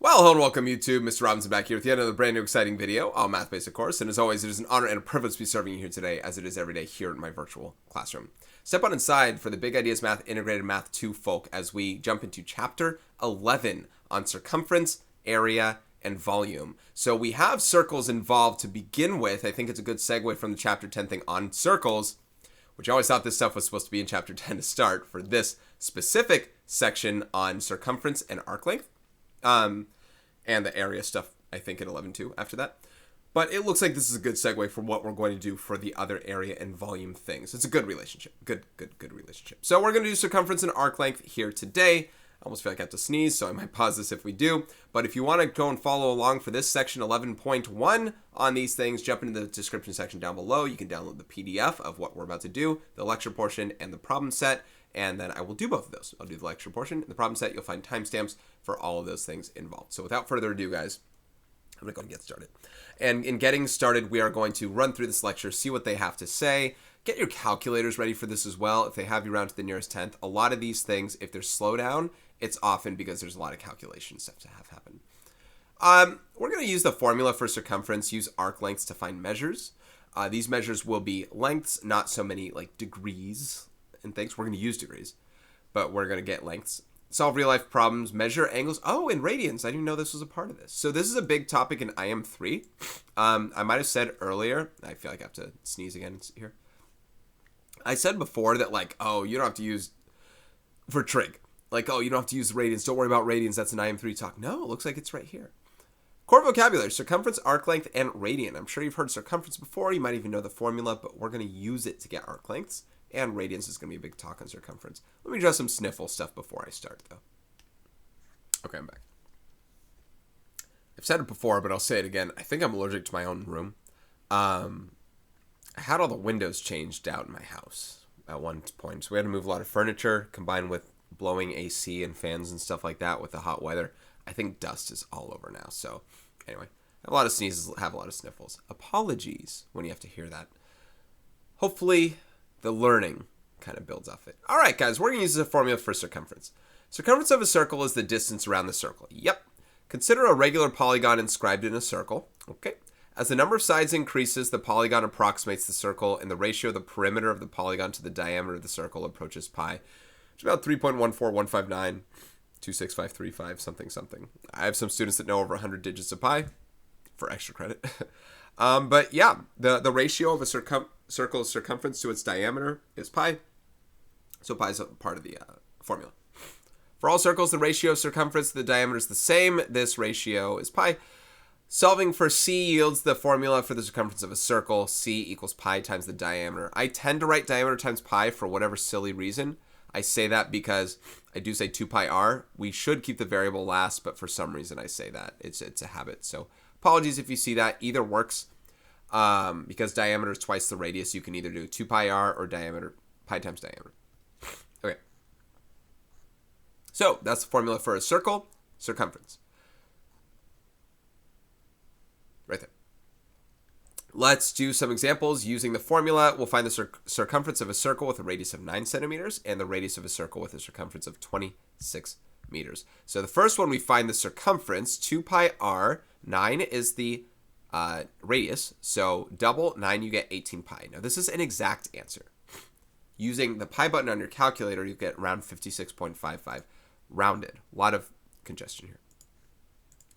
Well, hello and welcome YouTube. Mr. Robinson back here with yet another brand new exciting video on Math Basic Course. And as always, it is an honor and a privilege to be serving you here today, as it is every day here in my virtual classroom. Step on inside for the Big Ideas Math Integrated Math 2 folk as we jump into Chapter 11 on circumference, area, and volume. So we have circles involved to begin with. I think it's a good segue from the Chapter 10 thing on circles, which I always thought this stuff was supposed to be in Chapter 10 to start for this specific section on circumference and arc length. And the area stuff, I think, in 11.2 after that. But it looks like this is a good segue for what we're going to do for the other area and volume things. It's a good relationship. Good relationship. So we're going to do circumference and arc length here today. I almost feel like I have to sneeze, so I might pause this if we do. But if you want to go and follow along for this section 11.1 on these things, jump into the description section down below. You can download the PDF of what we're about to do, the lecture portion, and the problem set. And then I will do both of those. I'll do the lecture portion and the problem set. You'll find timestamps for all of those things involved. So without further ado, guys, I'm going to go and get started. And in getting started, we are going to run through this lecture, see what they have to say. Get your calculators ready for this as well. If they have you round to the nearest tenth, a lot of these things, if there's slowdown, it's often because there's a lot of calculation stuff to have happen. We're going to use the formula for circumference, use arc lengths to find measures. These measures will be lengths, not so many like degrees and things. We're going to use degrees, but we're going to get lengths. Solve real-life problems, measure angles. Oh, and radians. I didn't know this was a part of this. So this is a big topic in IM3. I might have said earlier, I feel like I have to sneeze again here. I said before that, like, oh, you don't have to use, for trig, like, oh, you don't have to use radians. Don't worry about radians. That's an IM3 talk. No, it looks like it's right here. Core vocabulary, circumference, arc length, and radian. I'm sure you've heard circumference before. You might even know the formula, but we're going to use it to get arc lengths. And radians is going to be a big talk on circumference. Let me address some sniffle stuff before I start, though. Okay, I'm back. I've said it before, but I'll say it again. I think I'm allergic to my own room. I had all the windows changed out in my house at one point. So we had to move a lot of furniture, combined with blowing AC and fans and stuff like that with the hot weather. I think dust is all over now. So anyway, I have a lot of sneezes, have a lot of sniffles. Apologies when you have to hear that. Hopefully the learning kind of builds off it. All right, guys, we're going to use the formula for circumference. Circumference of a circle is the distance around the circle. Yep. Consider a regular polygon inscribed in a circle. Okay. As the number of sides increases, the polygon approximates the circle, and the ratio of the perimeter of the polygon to the diameter of the circle approaches pi, which is about 3.14159, 26535, something. I have some students that know over 100 digits of pi for extra credit. But yeah, the ratio of a circle's circumference to its diameter is pi. So pi is a part of the formula. For all circles, the ratio of circumference to the diameter is the same. This ratio is pi. Solving for c yields the formula for the circumference of a circle. C equals pi times the diameter. I tend to write diameter times pi for whatever silly reason. I say that because I do say 2 pi r. We should keep the variable last, but for some reason I say that. It's a habit. So apologies if you see that. Either works. Because diameter is twice the radius, you can either do 2 pi r or diameter, pi times diameter. Okay. So that's the formula for a circle, circumference. Right there. Let's do some examples using the formula. We'll find the circumference of a circle with a radius of 9 centimeters and the radius of a circle with a circumference of 26 meters. So the first one, we find the circumference, 2 pi r, 9 is the radius, so double 9, you get 18 pi. Now this is an exact answer. Using the pi button on your calculator, you get around 56.55 rounded. A lot of congestion here.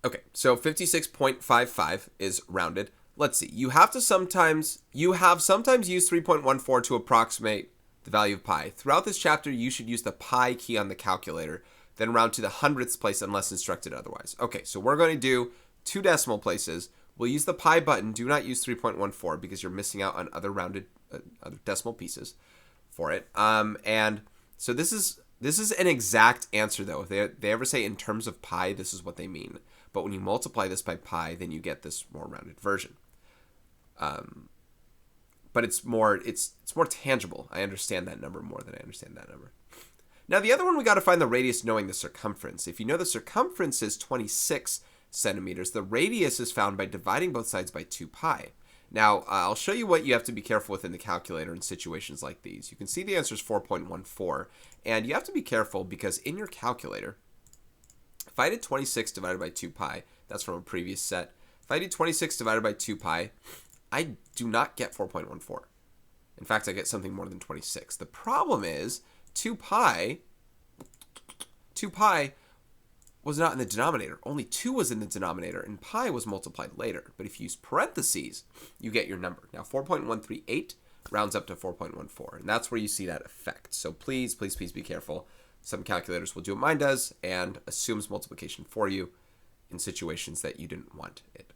Okay, so 56.55 is rounded. Let's see. You have sometimes used 3.14 to approximate the value of pi. Throughout this chapter, you should use the pi key on the calculator, then round to the hundredths place unless instructed otherwise. Okay, so we're going to do 2 decimal places. We'll use the pi button. Do not use 3.14 because you're missing out on other rounded other decimal pieces for it. And so this is an exact answer, though. If they ever say in terms of pi, this is what they mean. But when you multiply this by pi, then you get this more rounded version. But it's more tangible. I understand that number more than I understand that number. Now, the other one, we got to find the radius knowing the circumference. If you know the circumference is 26 centimeters, the radius is found by dividing both sides by 2 pi. Now, I'll show you what you have to be careful with in the calculator in situations like these. You can see the answer is 4.14, and you have to be careful because in your calculator, if I did 26 divided by 2 pi, that's from a previous set. If I do 26 divided by 2 pi, I do not get 4.14. In fact, I get something more than 26. The problem is 2 pi was not in the denominator. Only 2 was in the denominator, and pi was multiplied later. But if you use parentheses, you get your number. Now, 4.138 rounds up to 4.14, and that's where you see that effect. So please, please, please be careful. Some calculators will do what mine does and assumes multiplication for you in situations that you didn't want it.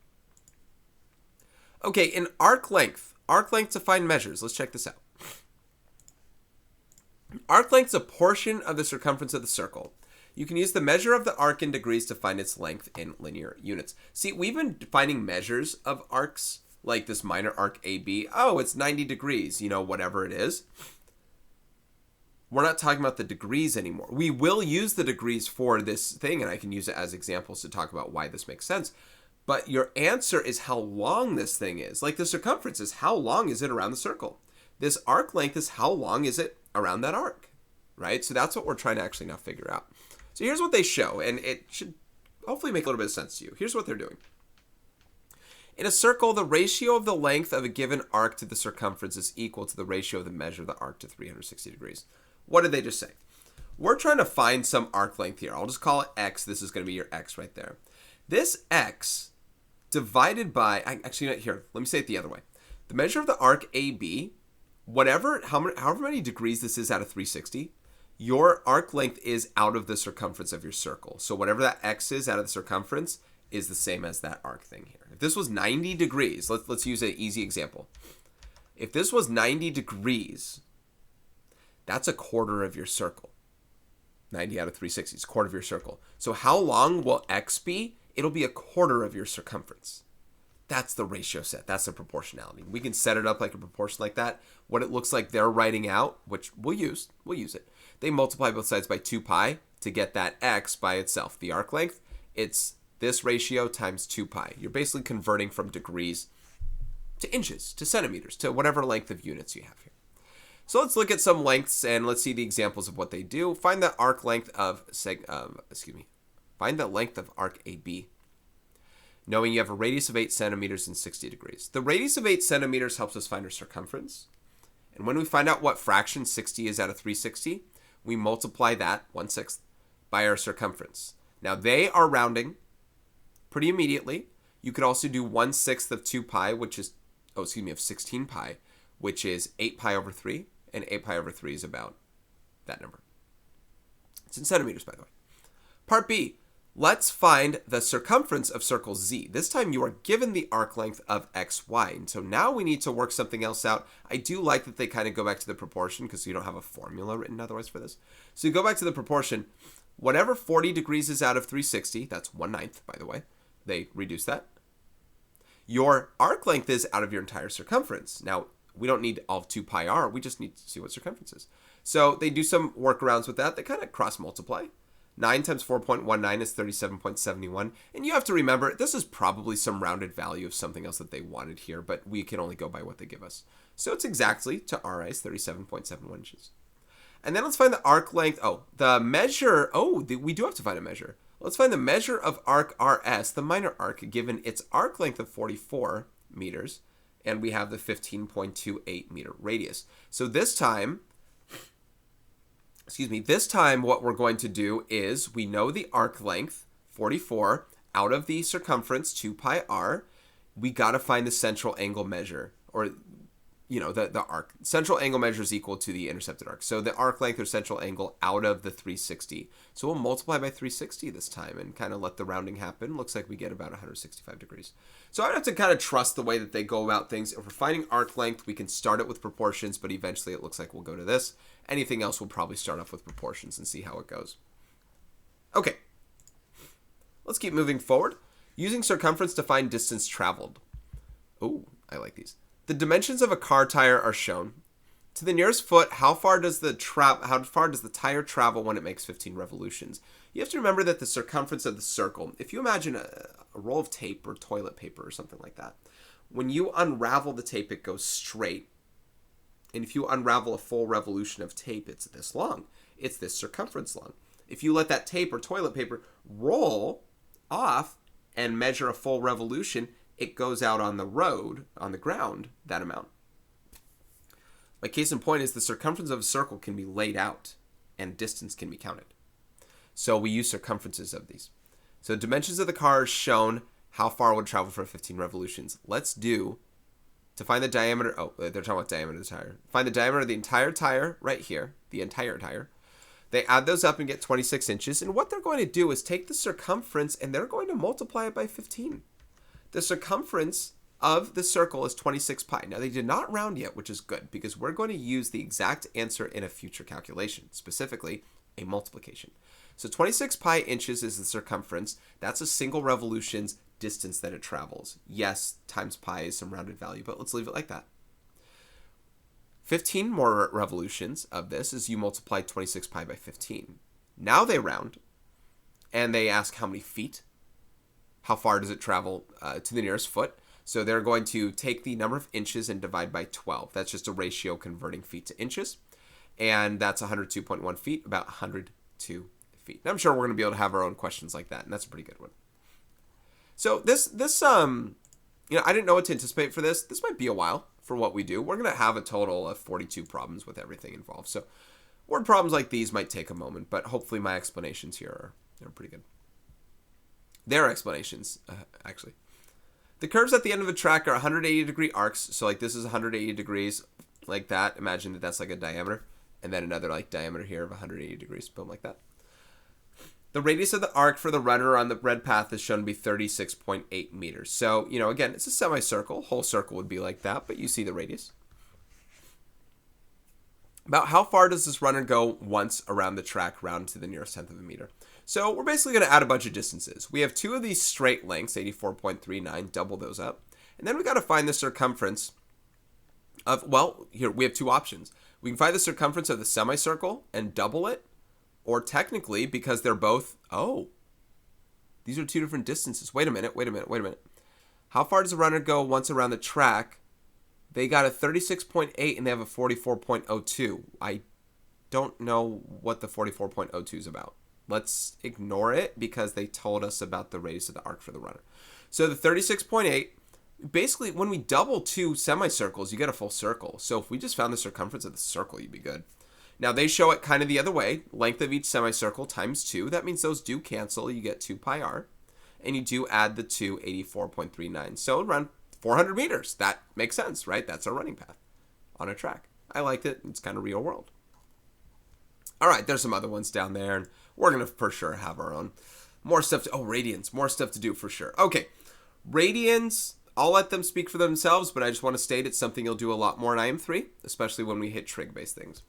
Okay, in arc length to find measures. Let's check this out. Arc length is a portion of the circumference of the circle. You can use the measure of the arc in degrees to find its length in linear units. See, we've been finding measures of arcs, like this minor arc AB. Oh, it's 90 degrees, whatever it is. We're not talking about the degrees anymore. We will use the degrees for this thing, and I can use it as examples to talk about why this makes sense. But your answer is how long this thing is. Like the circumference is how long is it around the circle. This arc length is how long is it around that arc, right? So that's what we're trying to actually now figure out. So here's what they show, and it should hopefully make a little bit of sense to you. Here's what they're doing. In a circle, the ratio of the length of a given arc to the circumference is equal to the ratio of the measure of the arc to 360 degrees. What did they just say? We're trying to find some arc length here. I'll just call it x. This is going to be your x right there. This x divided by, actually, here, let me say it the other way. The measure of the arc AB, however many degrees this is out of 360, your arc length is out of the circumference of your circle. So whatever that x is out of the circumference is the same as that arc thing here. If this was 90 degrees, let's use an easy example. If this was 90 degrees, that's a quarter of your circle. 90 out of 360 is a quarter of your circle. So how long will x be? It'll be a quarter of your circumference. That's the ratio set. That's the proportionality. We can set it up like a proportion like that. What it looks like they're writing out, which we'll use it. They multiply both sides by 2 pi to get that x by itself. The arc length, it's this ratio times 2 pi. You're basically converting from degrees to inches, to centimeters, to whatever length of units you have here. So let's look at some lengths and let's see the examples of what they do. Find the arc length of arc AB. Knowing you have a radius of 8 centimeters and 60 degrees. The radius of 8 centimeters helps us find our circumference. And when we find out what fraction 60 is out of 360, we multiply that, 1/6, by our circumference. Now they are rounding pretty immediately. You could also do 1/6 of 2 pi, of 16 pi, which is 8 pi over 3. And 8 pi over 3 is about that number. It's in centimeters, by the way. Part B. Let's find the circumference of circle Z. This time you are given the arc length of XY. And so now we need to work something else out. I do like that they kind of go back to the proportion because you don't have a formula written otherwise for this. So you go back to the proportion. Whatever 40 degrees is out of 360, that's 1/9, by the way. They reduce that. Your arc length is out of your entire circumference. Now, we don't need all of 2 pi r. We just need to see what circumference is. So they do some workarounds with that. They kind of cross multiply. 9 times 4.19 is 37.71. And you have to remember, this is probably some rounded value of something else that they wanted here, but we can only go by what they give us. So it's exactly, to RI, is 37.71 inches. And then let's find the arc length. We do have to find a measure. Let's find the measure of arc RS, the minor arc, given its arc length of 44 meters, and we have the 15.28 meter radius. So this time what we're going to do is we know the arc length, 44, out of the circumference, 2 pi r. We got to find the central angle measure, or, the arc. Central angle measure is equal to the intercepted arc. So the arc length or central angle out of the 360. So we'll multiply by 360 this time and kind of let the rounding happen. Looks like we get about 165 degrees. So I have to kind of trust the way that they go about things. If we're finding arc length, we can start it with proportions, but eventually it looks like we'll go to this. Anything else, we'll probably start off with proportions and see how it goes. Okay, let's keep moving forward. Using circumference to find distance traveled. Oh, I like these. The dimensions of a car tire are shown. To the nearest foot, how far does the tire travel when it makes 15 revolutions? You have to remember that the circumference of the circle, if you imagine a roll of tape or toilet paper or something like that, when you unravel the tape, it goes straight. And if you unravel a full revolution of tape, it's this long. It's this circumference long. If you let that tape or toilet paper roll off and measure a full revolution, it goes out on the road, on the ground, that amount. My case in point is the circumference of a circle can be laid out and distance can be counted. So we use circumferences of these. So dimensions of the car is shown, how far it would travel for 15 revolutions. Let's do, to find the diameter, oh, they're talking about diameter of the tire. Find the diameter of the entire tire right here, the entire tire. They add those up and get 26 inches. And what they're going to do is take the circumference and they're going to multiply it by 15. The circumference of the circle is 26 pi. Now, they did not round yet, which is good because we're going to use the exact answer in a future calculation, specifically a multiplication. So 26 pi inches is the circumference. That's a single revolution's distance that it travels. Yes, times pi is some rounded value, but let's leave it like that. 15 more revolutions of this is you multiply 26 pi by 15. Now they round, and they ask how many feet. How far does it travel to the nearest foot? So they're going to take the number of inches and divide by 12. That's just a ratio converting feet to inches. And that's 102.1 feet, about 102 feet. And I'm sure we're going to be able to have our own questions like that, and that's a pretty good one. So this I didn't know what to anticipate for this. This might be a while for what we do. We're going to have a total of 42 problems with everything involved. So word problems like these might take a moment, but hopefully my explanations here are pretty good. Their explanations, actually. The curves at the end of a track are 180-degree arcs. So like this is 180 degrees, like that. Imagine that that's like a diameter. And then another like diameter here of 180 degrees, boom, like that. The radius of the arc for the runner on the red path is shown to be 36.8 meters. So, again, it's a semicircle. Whole circle would be like that, but you see the radius. About how far does this runner go once around the track, round to the nearest tenth of a meter? So we're basically going to add a bunch of distances. We have two of these straight lengths, 84.39, double those up. And then we got to find the circumference of, well, here we have two options. We can find the circumference of the semicircle and double it. Or technically, because they're both, these are two different distances. Wait a minute. How far does a runner go once around the track? They got a 36.8 and they have a 44.02. I don't know what the 44.02 is about. Let's ignore it because they told us about the radius of the arc for the runner. So the 36.8, basically when we double two semicircles, you get a full circle. So if we just found the circumference of the circle, you'd be good. Now, they show it kind of the other way. Length of each semicircle times 2. That means those do cancel. You get 2 pi r. And you do add the 2, 84.39. So around 400 meters. That makes sense, right? That's our running path on a track. I liked it. It's kind of real world. All right, there's some other ones down there. And we're going to for sure have our own. More stuff. Radians. More stuff to do for sure. Okay, radians. I'll let them speak for themselves, but I just want to state it's something you'll do a lot more in IM3, especially when we hit trig-based things.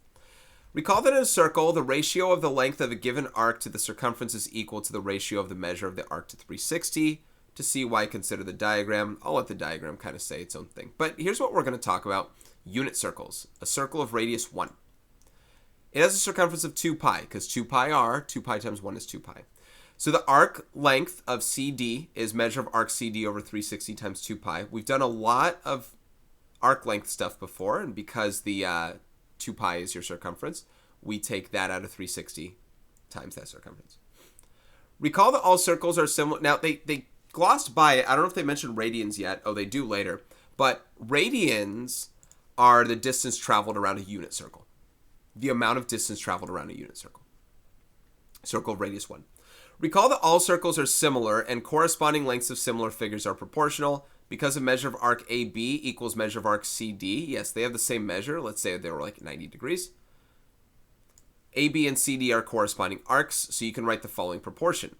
Recall that in a circle, the ratio of the length of a given arc to the circumference is equal to the ratio of the measure of the arc to 360. To see why, consider the diagram. I'll let the diagram kind of say its own thing. But here's what we're going to talk about. Unit circles. A circle of radius 1. It has a circumference of 2 pi, because 2 pi r, 2 pi times 1 is 2 pi. So the arc length of CD is measure of arc CD over 360 times 2 pi. We've done a lot of arc length stuff before, and because the 2 pi is your circumference, we take that out of 360 times that circumference. Recall that all circles are similar. Now, they glossed by it. I don't know if they mentioned radians yet. Oh, they do later. But radians are the distance traveled around a unit circle. The amount of distance traveled around a unit circle. Circle of radius 1. Recall that all circles are similar and corresponding lengths of similar figures are proportional. Because a measure of arc AB equals measure of arc CD, yes, they have the same measure. Let's say they were like 90 degrees. AB and CD are corresponding arcs, so you can write the following proportion.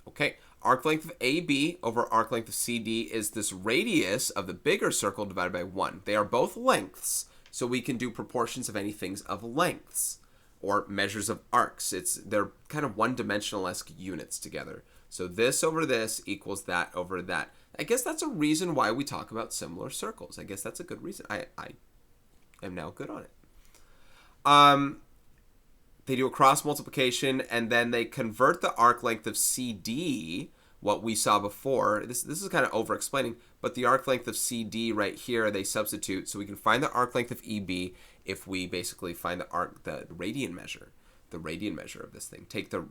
Okay, arc length of AB over arc length of CD is this radius of the bigger circle divided by 1. They are both lengths, so we can do proportions of anything of lengths or measures of arcs. They're kind of one-dimensional-esque units together. So this over this equals that over that. I guess that's a reason why we talk about similar circles. I guess that's a good reason. I am now good on it. They do a cross multiplication, and then they convert the arc length of CD, what we saw before. This is kind of over-explaining, but the arc length of CD right here, they substitute. So we can find the arc length of EB if we basically find the radian measure. the radian measure of this thing. Take the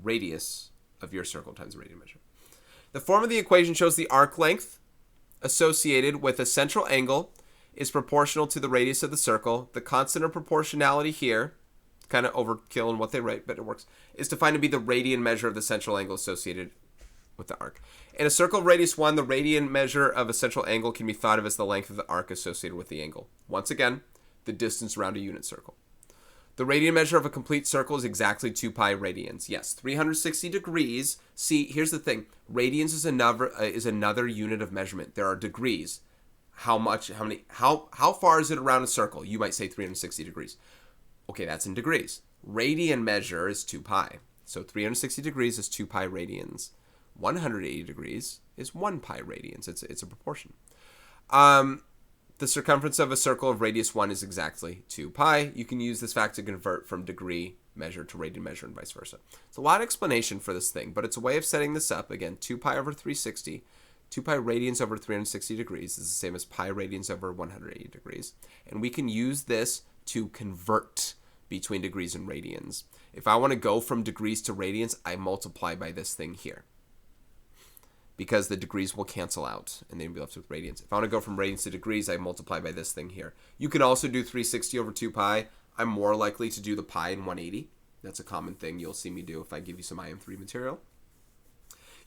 radius of your circle times the radian measure. The form of the equation shows the arc length associated with a central angle is proportional to the radius of the circle. The constant of proportionality here, kind of overkill in what they write, but it works, is defined to be the radian measure of the central angle associated with the arc. In a circle of radius 1, the radian measure of a central angle can be thought of as the length of the arc associated with the angle. Once again, the distance around a unit circle. The radian measure of a complete circle is exactly 2 pi radians. Yes, 360 degrees. See, here's the thing. Radians is another unit of measurement. There are degrees. How far is it around a circle? You might say 360 degrees. Okay, that's in degrees. Radian measure is 2 pi. So 360 degrees is 2 pi radians. 180 degrees is 1 pi radians. It's a proportion. The circumference of a circle of radius 1 is exactly 2 pi. You can use this fact to convert from degree measure to radian measure and vice versa. It's a lot of explanation for this thing, but it's a way of setting this up. Again, 2 pi over 360. 2 pi radians over 360 degrees is the same as pi radians over 180 degrees. And we can use this to convert between degrees and radians. If I want to go from degrees to radians, I multiply by this thing here, because the degrees will cancel out and then you'll be left with radians. If I want to go from radians to degrees, I multiply by this thing here. You can also do 360 over 2 pi. I'm more likely to do the pi in 180. That's a common thing you'll see me do if I give you some IM3 material.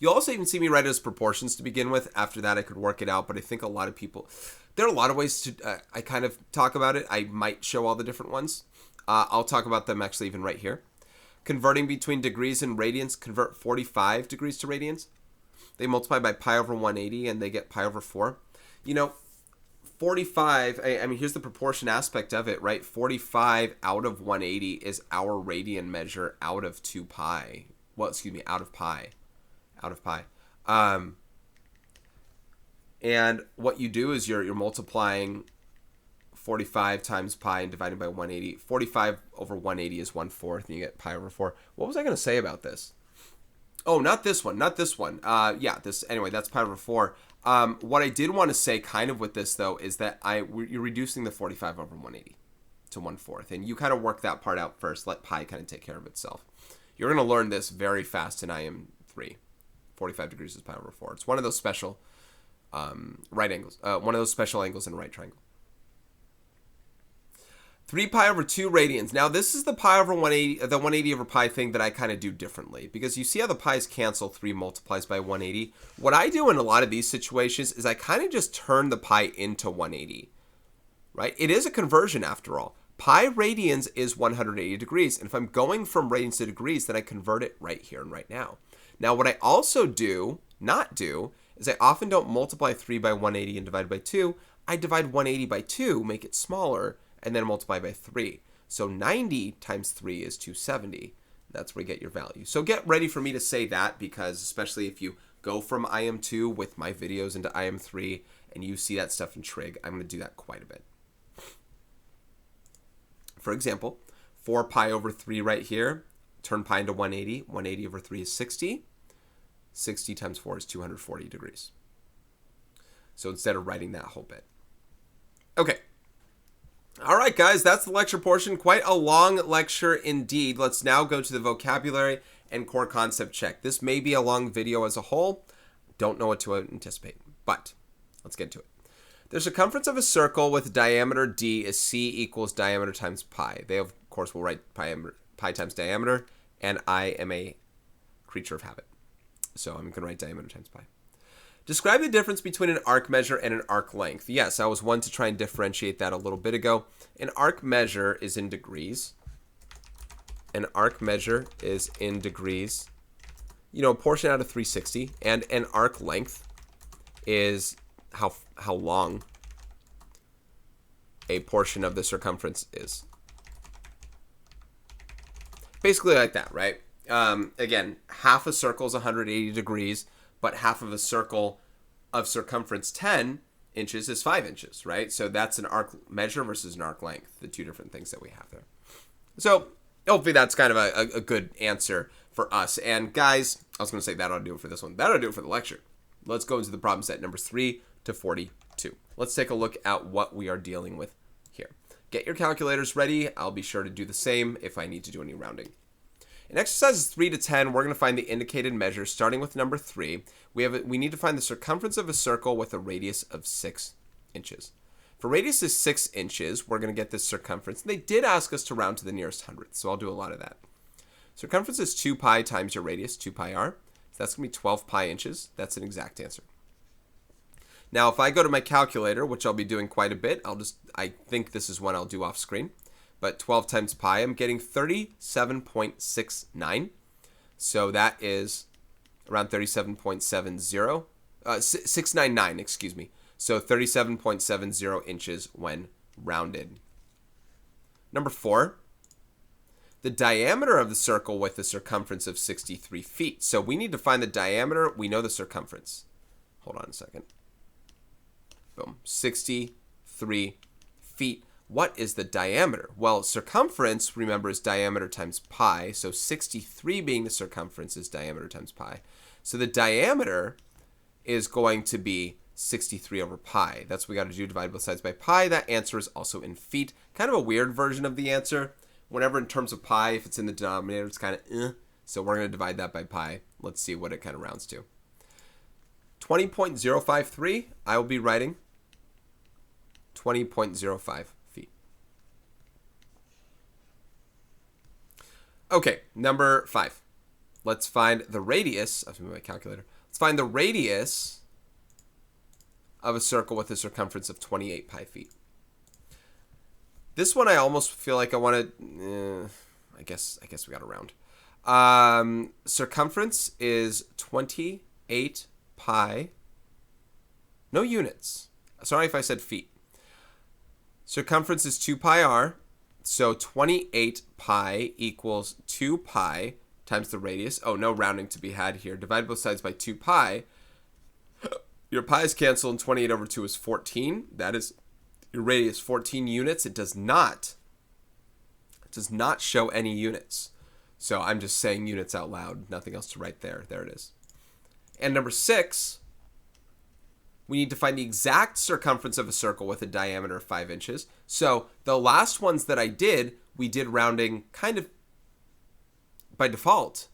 You'll also even see me write it as proportions to begin with. After that, I could work it out, but I think a lot of people, there are a lot of ways to, I kind of talk about it. I might show all the different ones. I'll talk about them actually even right here. Converting between degrees and radians, convert 45 degrees to radians. They multiply by pi over 180 and they get pi over 4. You know, 45, I mean, here's the proportion aspect of it, right? 45 out of 180 is our radian measure out of 2 pi. Well, excuse me, out of pi. And what you do is you're multiplying 45 times pi and dividing by 180. 45 over 180 is 1/4, and you get pi over 4. What was I going to say about this? Oh, not this one. Yeah, this, anyway, that's pi over 4. What I did want to say kind of with this, though, is that you're reducing the 45 over 180 to 1/4, and you kind of work that part out first. Let pi kind of take care of itself. You're going to learn this very fast in IM3. 45 degrees is pi over 4. It's one of those special right angles. One of those special angles in a right triangle. 3 pi over 2 radians. Now, this is the pi over 180, the 180 over pi thing that I kind of do differently, because you see how the pi's cancel. 3 multiplies by 180. What I do in a lot of these situations is I kind of just turn the pi into 180, right? It is a conversion after all. Pi radians is 180 degrees, and if I'm going from radians to degrees, then I convert it right here and right now. Now, what I also not do, is I often don't multiply 3 by 180 and divide by 2. I divide 180 by 2, make it smaller, and then multiply by 3. So 90 times 3 is 270. That's where you get your value. So get ready for me to say that, because especially if you go from IM2 with my videos into IM3 and you see that stuff in trig, I'm going to do that quite a bit. For example, 4 pi over 3 right here. Turn pi into 180. 180 over 3 is 60. 60 times 4 is 240 degrees. So instead of writing that whole bit. Okay. All right, guys, that's the lecture portion. Quite a long lecture indeed. Let's now go to the vocabulary and core concept check. This may be a long video as a whole. Don't know what to anticipate, but let's get to it. The circumference of a circle with diameter d is c equals diameter times pi. They, of course, will write pi times diameter, and I am a creature of habit. So I'm going to write diameter times pi. Describe the difference between an arc measure and an arc length. Yes, I was one to try and differentiate that a little bit ago. An arc measure is in degrees. An arc measure is in degrees. You know, a portion out of 360. And an arc length is how long a portion of the circumference is. Basically like that, right? Again, half a circle is 180 degrees, but half of a circle of circumference 10 inches is 5 inches, right? So that's an arc measure versus an arc length, the two different things that we have there. So hopefully that's kind of a good answer for us. And guys, I was going to say that ought to do it for this one. That ought to do it for the lecture. Let's go into the problem set numbers 3 to 42. Let's take a look at what we are dealing with here. Get your calculators ready. I'll be sure to do the same if I need to do any rounding. In exercises 3 to 10, we're going to find the indicated measure starting with number 3. We need to find the circumference of a circle with a radius of 6 inches. If a radius is 6 inches, we're going to get this circumference. They did ask us to round to the nearest hundredth, so I'll do a lot of that. Circumference is 2 pi times your radius, 2 pi r. So that's going to be 12 pi inches. That's an exact answer. Now, if I go to my calculator, which I'll be doing quite a bit, I think this is one I'll do off screen. But 12 times pi, I'm getting 37.69. So that is around 37.70, 699, excuse me. So 37.70 inches when rounded. Number 4, the diameter of the circle with a circumference of 63 feet. So we need to find the diameter. We know the circumference. Hold on a second. Boom, 63 feet. What is the diameter? Well, circumference, remember, is diameter times pi. So 63 being the circumference is diameter times pi. So the diameter is going to be 63 over pi. That's what we got to do, divide both sides by pi. That answer is also in feet. Kind of a weird version of the answer. Whenever in terms of pi, if it's in the denominator, it's kind of So we're going to divide that by pi. Let's see what it kind of rounds to. 20.053, I will be writing 20.05 feet. Okay, number 5. Let's find the radius. I've moved my calculator. Let's find the radius of a circle with a circumference of 28 pi feet. This one I almost feel like I want to. I guess we got to round. Circumference is 28 pi. No units. Sorry if I said feet. Circumference is 2 pi r. So 28 pi equals 2 pi times the radius. Oh, no rounding to be had here. Divide both sides by 2 pi. Your pi's cancel, and 28 over 2 is 14. That is your radius, 14 units. It does not show any units. So I'm just saying units out loud. Nothing else to write there. There it is. And number 6, we need to find the exact circumference of a circle with a diameter of 5 inches. So the last ones that I did, we did rounding kind of by default.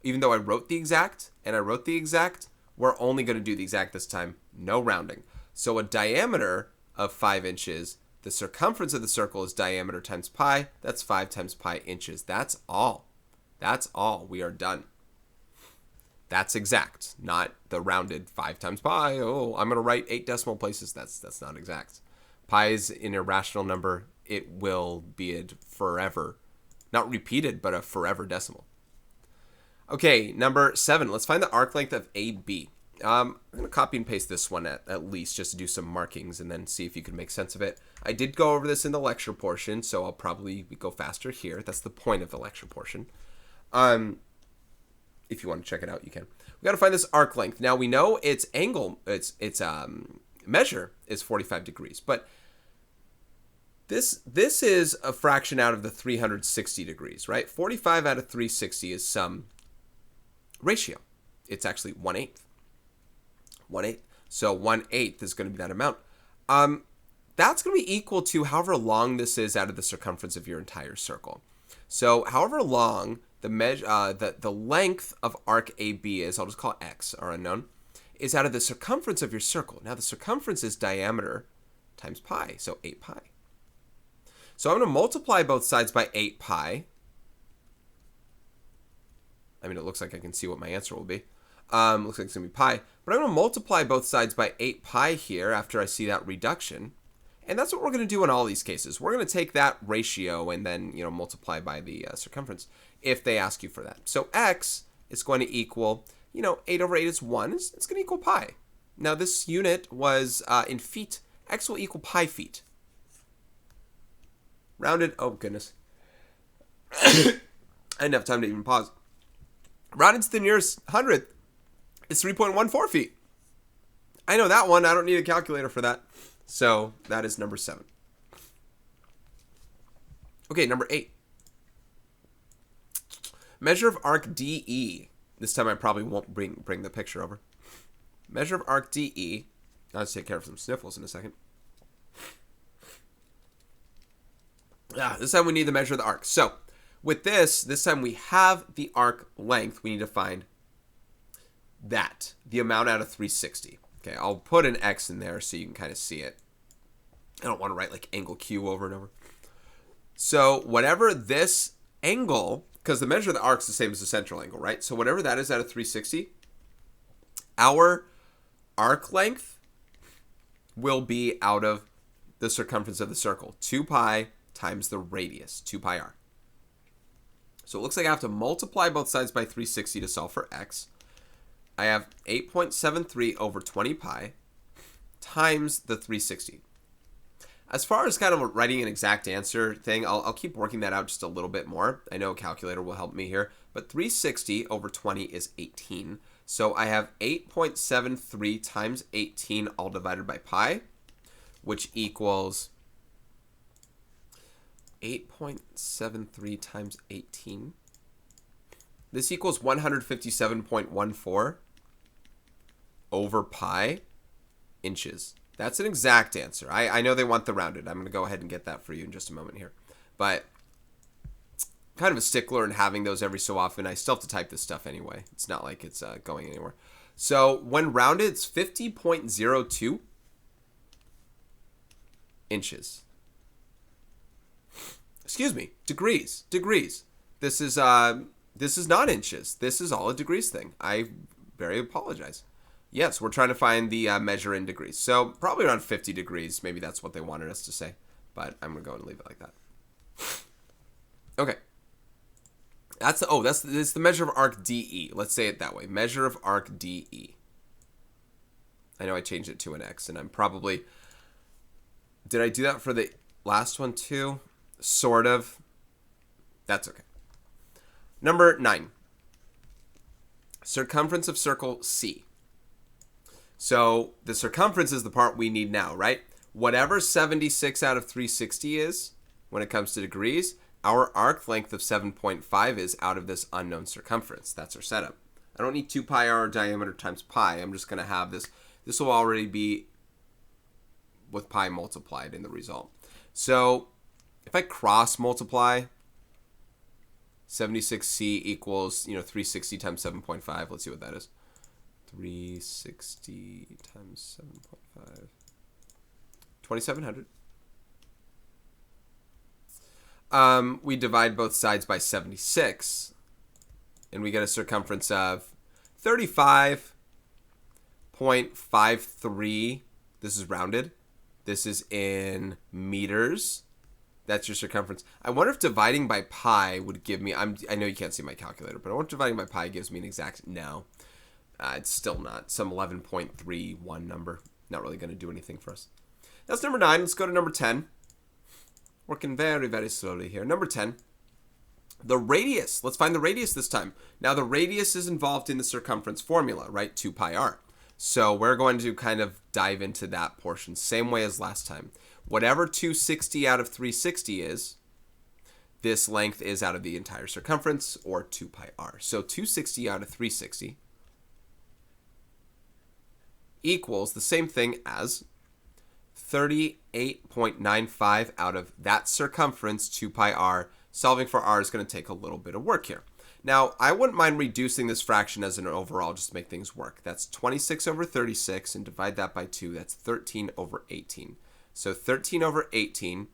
Even though I wrote the exact and I wrote the exact, we're only going to do the exact this time. No rounding. So a diameter of 5 inches, the circumference of the circle is diameter times pi. That's 5 times pi inches. That's all. That's all. We are done. That's exact, not the rounded 5 times pi. Oh, I'm going to write 8 decimal places. That's not exact. Pi is an irrational number. It will be a forever, not repeated, but a forever decimal. Okay, number 7. Let's find the arc length of AB. I'm going to copy and paste this one at least just to do some markings and then see if you can make sense of it. I did go over this in the lecture portion, so I'll probably go faster here. That's the point of the lecture portion. If you want to check it out, you can. We got to find this arc length. Now we know its angle, its measure is 45 degrees, but this is a fraction out of the 360 degrees, right? 45 out of 360 is some ratio. It's actually 1/8. 1/8. So 1/8 is going to be that amount. That's going to be equal to however long this is out of the circumference of your entire circle. So however long the length of arc AB is, I'll just call it x, or unknown, is out of the circumference of your circle. Now the circumference is diameter times pi, so 8 pi. So I'm going to multiply both sides by 8 pi. I mean, it looks like I can see what my answer will be. Looks like it's going to be pi. But I'm going to multiply both sides by 8 pi here after I see that reduction. And that's what we're going to do in all these cases. We're going to take that ratio and then, multiply by the circumference if they ask you for that. So x is going to equal, 8 over 8 is 1. It's going to equal pi. Now this unit was in feet. X will equal pi feet. Rounded. Oh, goodness. I didn't have time to even pause. Rounded to the nearest hundredth is 3.14 feet. I know that one. I don't need a calculator for that. So that is number 7. Okay, number 8. Measure of arc DE. This time I probably won't bring the picture over. Measure of arc DE. I'll just take care of some sniffles in a second. This time we need the measure of the arc. So with this time we have the arc length. We need to find that, the amount out of 360. Okay, I'll put an X in there so you can kind of see it. I don't want to write like angle Q over and over. So whatever this angle, because the measure of the arc is the same as the central angle, right? So whatever that is out of 360, our arc length will be out of the circumference of the circle, 2 pi times the radius, 2 pi r. So it looks like I have to multiply both sides by 360 to solve for x. I have 8.73 over 20 pi times the 360. As far as kind of writing an exact answer thing, I'll keep working that out just a little bit more. I know a calculator will help me here, but 360 over 20 is 18. So I have 8.73 times 18 all divided by pi, which equals 8.73 times 18. This equals 157.14 over pi inches. That's an exact answer. I know they want the rounded. I'm going to go ahead and get that for you in just a moment here. But kind of a stickler in having those every so often. I still have to type this stuff anyway. It's not like it's going anywhere. So when rounded, it's 50.02 inches. Excuse me, degrees. This is not inches. This is all a degrees thing. I very apologize. Yes, we're trying to find the measure in degrees. So probably around 50 degrees. Maybe that's what they wanted us to say. But I'm going to go and leave it like that. Okay. That's the measure of arc DE. Let's say it that way. Measure of arc DE. I know I changed it to an X, and I'm probably... Did I do that for the last one too? Sort of. That's okay. Number 9. Circumference of circle C. So the circumference is the part we need now, right? Whatever 76 out of 360 is, when it comes to degrees, our arc length of 7.5 is out of this unknown circumference. That's our setup. I don't need 2 pi r diameter times pi. I'm just going to have this. This will already be with pi multiplied in the result. So if I cross multiply, 76c equals, 360 times 7.5. Let's see what that is. 360 times 7.5. 2,700. We divide both sides by 76, and we get a circumference of 35.53. This is rounded. This is in meters. That's your circumference. I wonder if dividing by pi would give me... I know you can't see my calculator, but I wonder if dividing by pi gives me an exact... No. It's still not. Some 11.31 number. Not really going to do anything for us. That's number 9. Let's go to number 10. Working very, very slowly here. Number 10. The radius. Let's find the radius this time. Now, the radius is involved in the circumference formula, right? 2 pi r. So we're going to kind of dive into that portion. Same way as last time. Whatever 260 out of 360 is, this length is out of the entire circumference, or 2 pi r. So 260 out of 360 equals the same thing as 38.95 out of that circumference, 2 pi r. Solving for r is going to take a little bit of work here. Now, I wouldn't mind reducing this fraction as an overall just to make things work. That's 26 over 36, and divide that by 2. That's 13 over 18. So 13 over 18.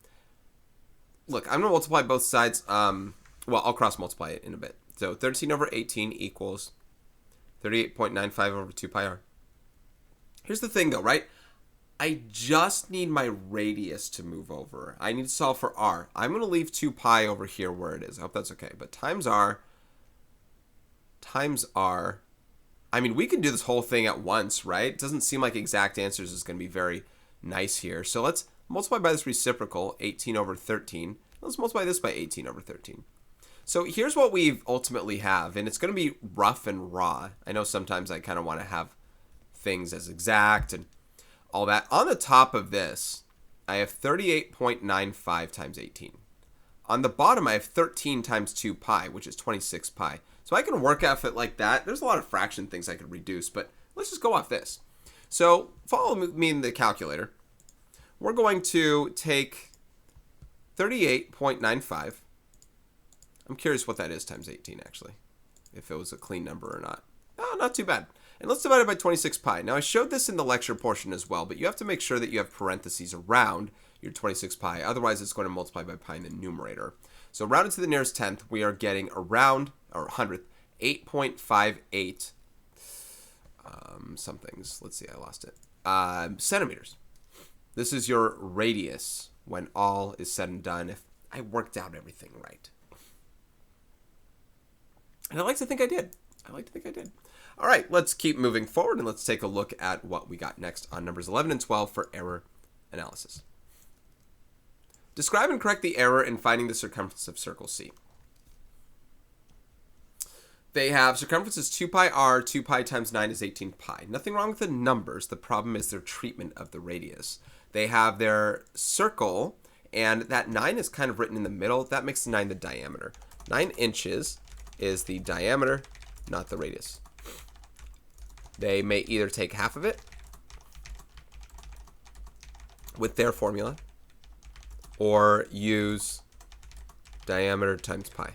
Look, I'm going to multiply both sides. Well, I'll cross multiply it in a bit. So 13 over 18 equals 38.95 over 2 pi r. Here's the thing, though, right? I just need my radius to move over. I need to solve for r. I'm going to leave 2 pi over here where it is. I hope that's okay. But times r. I mean, we can do this whole thing at once, right? It doesn't seem like exact answers is going to be very nice here. So let's multiply by this reciprocal, 18 over 13. Let's multiply this by 18 over 13. So here's what we ultimately have, and it's going to be rough and raw. I know sometimes I kind of want to have things as exact and all that. On the top of this, I have 38.95 times 18. On the bottom, I have 13 times 2 pi, which is 26 pi. So I can work off it like that. There's a lot of fraction things I could reduce, but let's just go off this. So follow me in the calculator. We're going to take 38.95. I'm curious what that is times 18, actually, if it was a clean number or not. Oh, not too bad. And let's divide it by 26 pi. Now, I showed this in the lecture portion as well, but you have to make sure that you have parentheses around your 26 pi. Otherwise, it's going to multiply by pi in the numerator. So rounded to the nearest tenth, we are getting around, or 100th, 8.58 somethings. Let's see, I lost it. Centimeters. This is your radius when all is said and done, if I worked out everything right. And I like to think I did. All right, let's keep moving forward and let's take a look at what we got next on numbers 11 and 12 for error analysis. Describe and correct the error in finding the circumference of circle C. They have circumference is 2 pi r, 2 pi times 9 is 18 pi. Nothing wrong with the numbers. The problem is their treatment of the radius. They have their circle, and that 9 is kind of written in the middle. That makes 9 the diameter. 9 inches is the diameter, not the radius. They may either take half of it with their formula or use diameter times pi.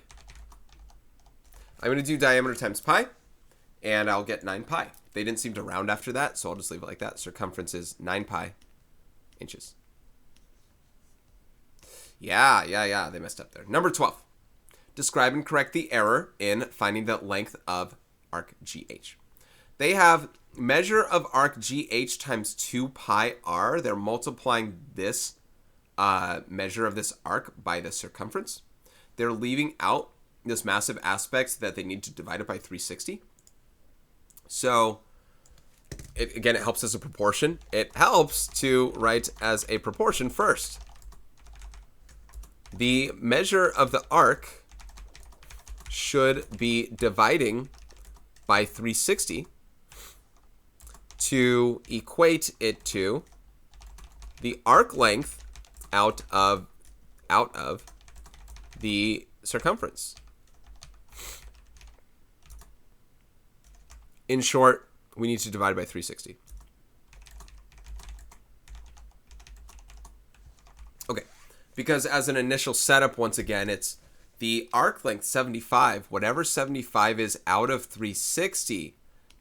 I'm going to do diameter times pi, and I'll get 9 pi. They didn't seem to round after that, so I'll just leave it like that. Circumference is 9 pi inches. Yeah, they messed up there. Number 12. Describe and correct the error in finding the length of arc GH. They have measure of arc GH times 2 pi r. They're multiplying this measure of this arc by the circumference. They're leaving out this massive aspect that they need to divide it by 360. So, it helps as a proportion. It helps to write as a proportion first. The measure of the arc should be dividing by 360 to equate it to the arc length out of the circumference. In short, we need to divide by 360. Okay, because as an initial setup, once again, it's the arc length 75, whatever 75 is out of 360,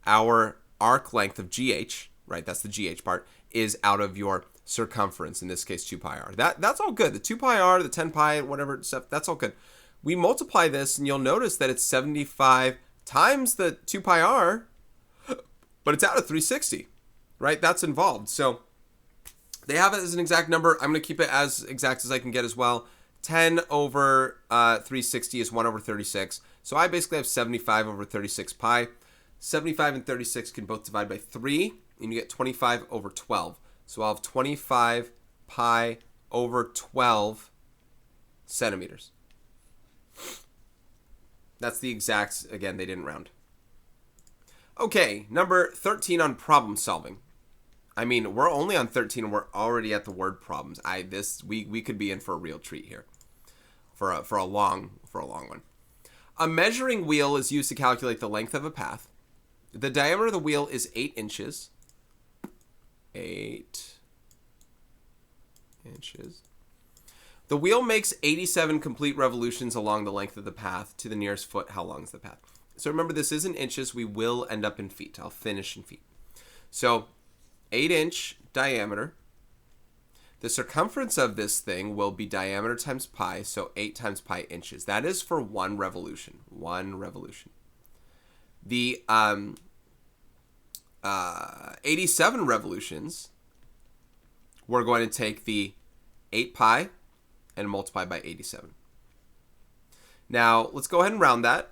our arc length of GH, right, that's the GH part, is out of your circumference, in this case 2 pi r. That's all good. The 2 pi r, the 10 pi, whatever stuff, that's all good. We multiply this, and you'll notice that it's 75 times the 2 pi r, but it's out of 360, right? That's involved. So they have it as an exact number. I'm going to keep it as exact as I can get as well. 10 over 360 is 1 over 36. So I basically have 75 over 36 pi. 75 and 36 can both divide by 3, and you get 25 over 12. So I'll have 25 pi over 12 centimeters. That's the exact, again, they didn't round. Okay, number 13 on problem solving. I mean, we're only on 13 and we're already at the word problems. We could be in for a real treat here. For a long one. A measuring wheel is used to calculate the length of a path. The diameter of the wheel is 8 inches. 8 inches. The wheel makes 87 complete revolutions along the length of the path. To the nearest foot, how long is the path? So remember, this is in inches. We will end up in feet. I'll finish in feet. So 8-inch diameter. The circumference of this thing will be diameter times pi, so 8 times pi inches. That is for one revolution. The 87 revolutions, we're going to take the 8 pi and multiply by 87. Now, let's go ahead and round that.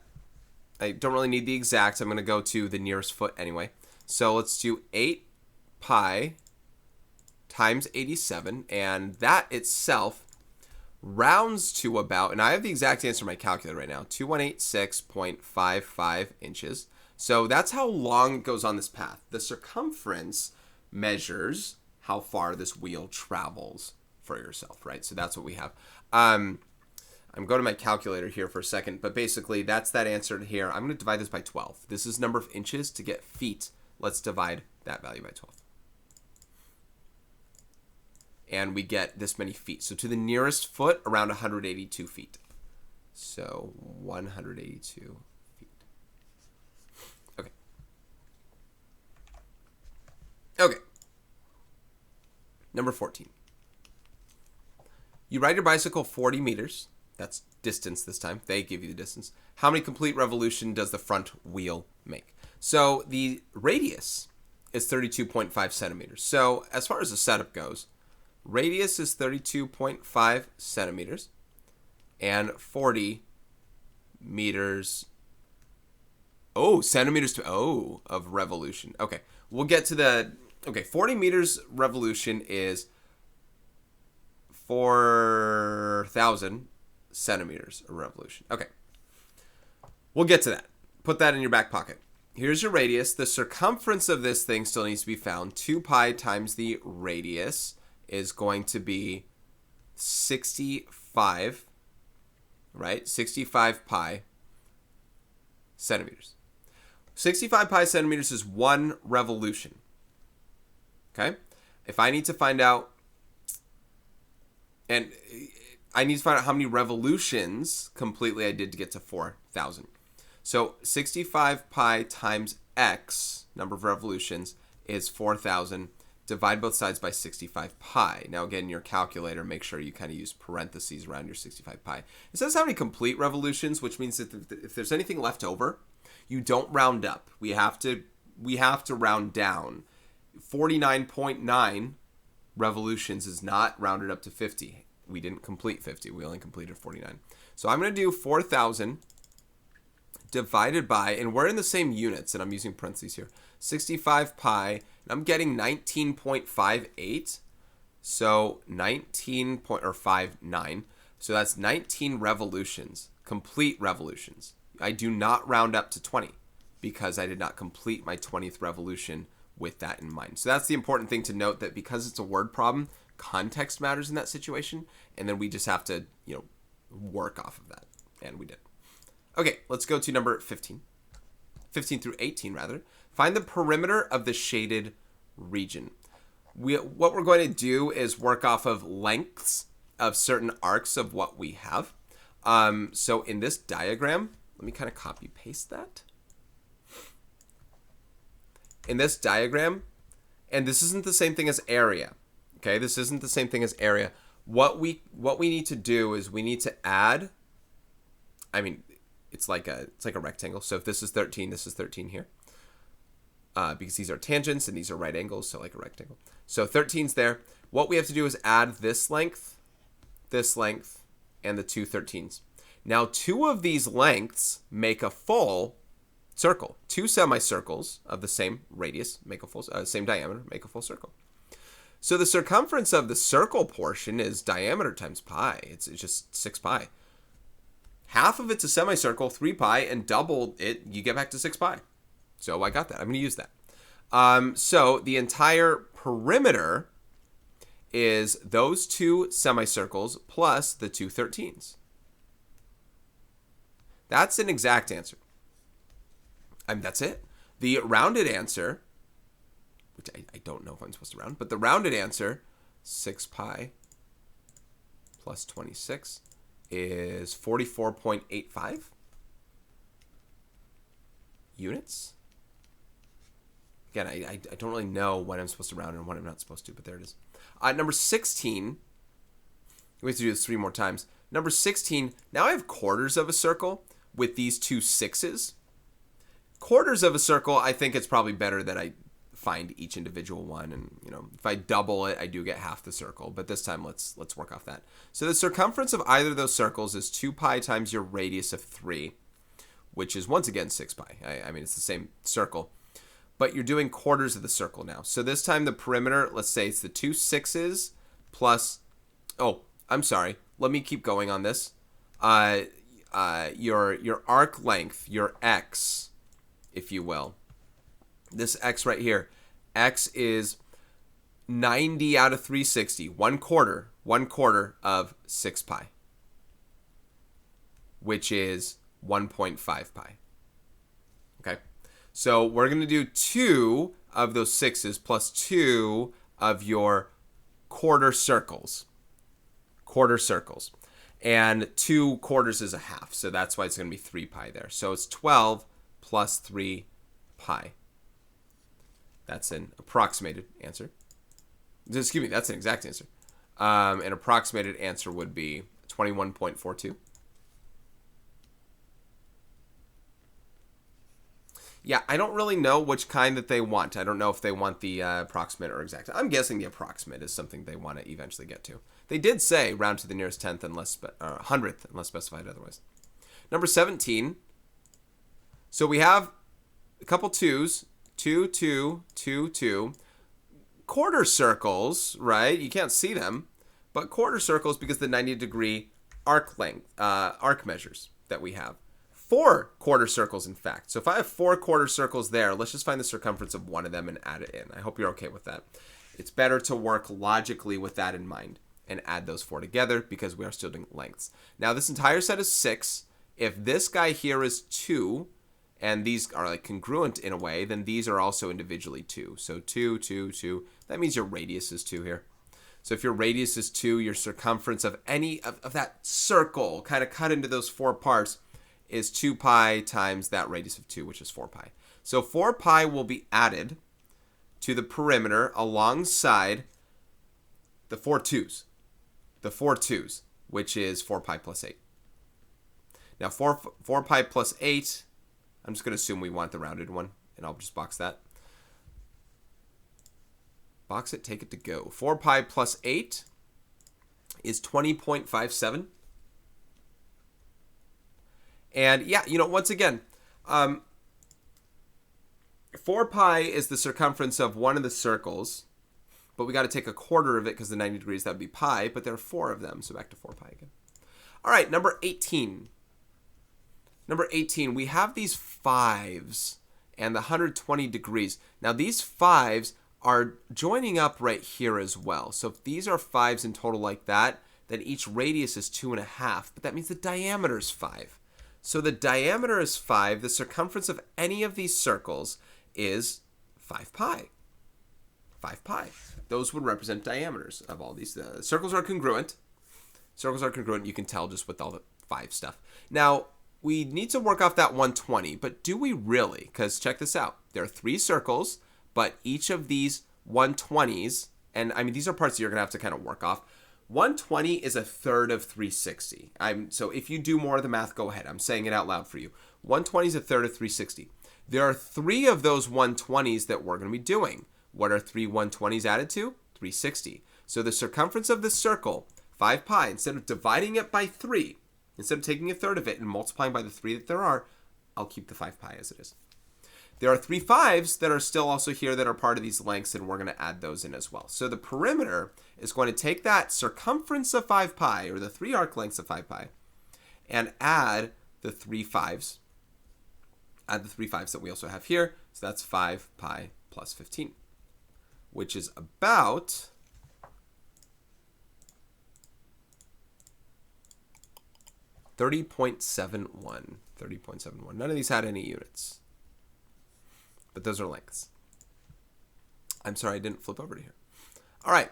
I don't really need the exact. I'm going to go to the nearest foot anyway. So let's do 8 pi times 87, and that itself rounds to about, and I have the exact answer in my calculator right now, 2186.55 inches. So that's how long it goes on this path. The circumference measures how far this wheel travels for yourself, right? So that's what we have. I'm going to my calculator here for a second, but basically that's that answer here. I'm going to divide this by 12. This is number of inches. To get feet, let's divide that value by 12. and we get this many feet. So to the nearest foot, around 182 feet. So 182 feet. Okay. Okay. Number 14. You ride your bicycle 40 meters. That's distance this time. They give you the distance. How many complete revolution does the front wheel make? So the radius is 32.5 centimeters. So as far as the setup goes, radius is 32.5 centimeters and 40 meters. Oh, centimeters to, of revolution. Okay, we'll get to the, 40 meters revolution is 4,000 centimeters a revolution. Okay, we'll get to that. Put that in your back pocket. Here's your radius. The circumference of this thing still needs to be found. 2 pi times the radius is going to be 65, right? 65 pi centimeters. 65 pi centimeters is 1 revolution. Okay? If I need to find out, and I need to find out how many revolutions completely I did to get to 4,000. So 65 pi times x, number of revolutions, is 4,000. Divide both sides by 65 pi. Now again, your calculator, make sure you kind of use parentheses around your 65 pi. It says how many complete revolutions, which means that if there's anything left over, you don't round up. We have to round down. 49.9 revolutions is not rounded up to 50. We didn't complete 50. We only completed 49. So I'm going to do 4,000 divided by, and we're in the same units, and I'm using parentheses here, 65 pi, and I'm getting 19.58. So 59. So that's 19 revolutions, complete revolutions. I do not round up to 20 because I did not complete my 20th revolution with that in mind. So that's the important thing to note, that because it's a word problem, context matters in that situation, and then we just have to, work off of that, and we did. Okay, let's go to number 15 through 18 rather. Find the perimeter of the shaded region. What we're going to do is work off of lengths of certain arcs of what we have. So in this diagram, let me kind of copy paste that. In this diagram, and this isn't the same thing as area. Okay, this isn't the same thing as area. What we need to do is we need to add, it's like a rectangle. So if this is 13, this is 13 here. Because these are tangents and these are right angles, so like a rectangle. So 13's there. What we have to do is add this length, and the two 13s. Now 2 of these lengths make a full circle. 2 semicircles of the same radius make a full, same diameter, make a full circle. So the circumference of the circle portion is diameter times pi. It's just 6 pi. Half of it's a semicircle, 3 pi, and double it, you get back to 6 pi. So I got that. I'm going to use that. So the entire perimeter is those 2 semicircles plus the 2 13s. That's an exact answer. That's it. The rounded answer, which I don't know if I'm supposed to round, but the rounded answer, 6 pi plus 26, is 44.85 units. Again, I don't really know when I'm supposed to round and when I'm not supposed to, but there it is. Number 16, we have to do this 3 more times. Number 16, now I have quarters of a circle with these 2 6s. Quarters of a circle, I think it's probably better that I find each individual one, and if I double it, I do get half the circle, but this time let's work off that. So the circumference of either of those circles is 2 pi times your radius of 3, which is once again 6 pi. It's the same circle, but you're doing quarters of the circle now. So this time the perimeter, let's say it's the 2 6s plus, I'm sorry, let me keep going on this. Your arc length, your x, if you will, this x right here, x is 90 out of 360, 1/4 of 6 pi, which is 1.5 pi. Okay, so we're going to do 2 of those 6s plus 2 of your quarter circles. Quarter circles. And 2 quarters is a half, so that's why it's going to be 3 pi there. So it's 12 plus 3 pi. That's an approximated answer. Excuse me, that's an exact answer. An approximated answer would be 21.42. Yeah, I don't really know which kind that they want. I don't know if they want the approximate or exact. I'm guessing the approximate is something they want to eventually get to. They did say round to the nearest 10th unless 100th unless specified otherwise. Number 17. So we have a couple 2's. 2, 2, 2, 2. Quarter circles, right? You can't see them, but quarter circles because the 90-degree arc length, arc measures that we have. 4 quarter circles, in fact. So if I have 4 quarter circles there, let's just find the circumference of one of them and add it in. I hope you're okay with that. It's better to work logically with that in mind and add those 4 together because we are still doing lengths. Now, this entire set is 6. If this guy here is 2, and these are like congruent in a way, then these are also individually 2. So 2, 2, 2. That means your radius is 2 here. So if your radius is 2, your circumference of any of that circle kind of cut into those 4 parts is 2 pi times that radius of 2, which is 4 pi. So 4 pi will be added to the perimeter alongside the 4 2's. The 4 2's, which is 4 pi plus 8. Now 4 pi plus 8, I'm just going to assume we want the rounded one, and I'll just box that. Box it, take it to go. 4 pi plus 8 is 20.57. And yeah, you know, once again, 4 pi is the circumference of one of the circles, but we got to take a quarter of it because the 90 degrees, that would be pi, but there are 4 of them, so back to 4 pi again. All right, number 18. Number 18, we have these 5s and the 120 degrees. Now, these 5s are joining up right here as well. So if these are 5s in total like that, then each radius is 2.5, but that means the diameter is 5. So the diameter is 5. The circumference of any of these circles is 5 pi. 5 pi. Those would represent diameters of all these. Circles are congruent. Circles are congruent. You can tell just with all the 5 stuff. Now, we need to work off that 120, but do we really? Because check this out. There are 3 circles, but each of these 120s, and I mean, these are parts that you're going to have to kind of work off. 120 is a third of 360. So if you do more of the math, go ahead. I'm saying it out loud for you. 120 is a third of 360. There are 3 of those 120s that we're going to be doing. What are 3 120s added to? 360. So the circumference of this circle, 5 pi, instead of dividing it by 3, instead of taking a third of it and multiplying by the 3 that there are, I'll keep the 5 pi as it is. There are 3 5s that are still also here that are part of these lengths, and we're going to add those in as well. So the perimeter is going to take that circumference of 5 pi, or the 3 arc lengths of 5 pi, and add the 3 5s. Add the 3 5s that we also have here. So that's 5 pi plus 15, which is about 30.71. 30.71. None of these had any units, but those are lengths. I'm sorry, I didn't flip over to here. All right.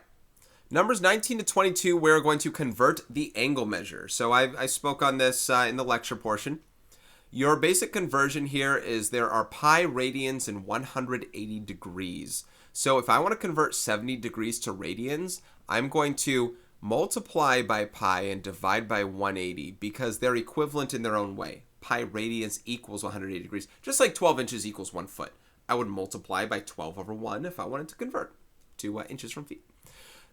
Numbers 19 to 22, we're going to convert the angle measure. So I spoke on this in the lecture portion. Your basic conversion here is there are pi radians and 180 degrees. So if I want to convert 70 degrees to radians, I'm going to multiply by pi and divide by 180 because they're equivalent in their own way. Pi radians equals 180 degrees, just like 12 inches equals 1 foot. I would multiply by 12 over 1 if I wanted to convert to inches from feet.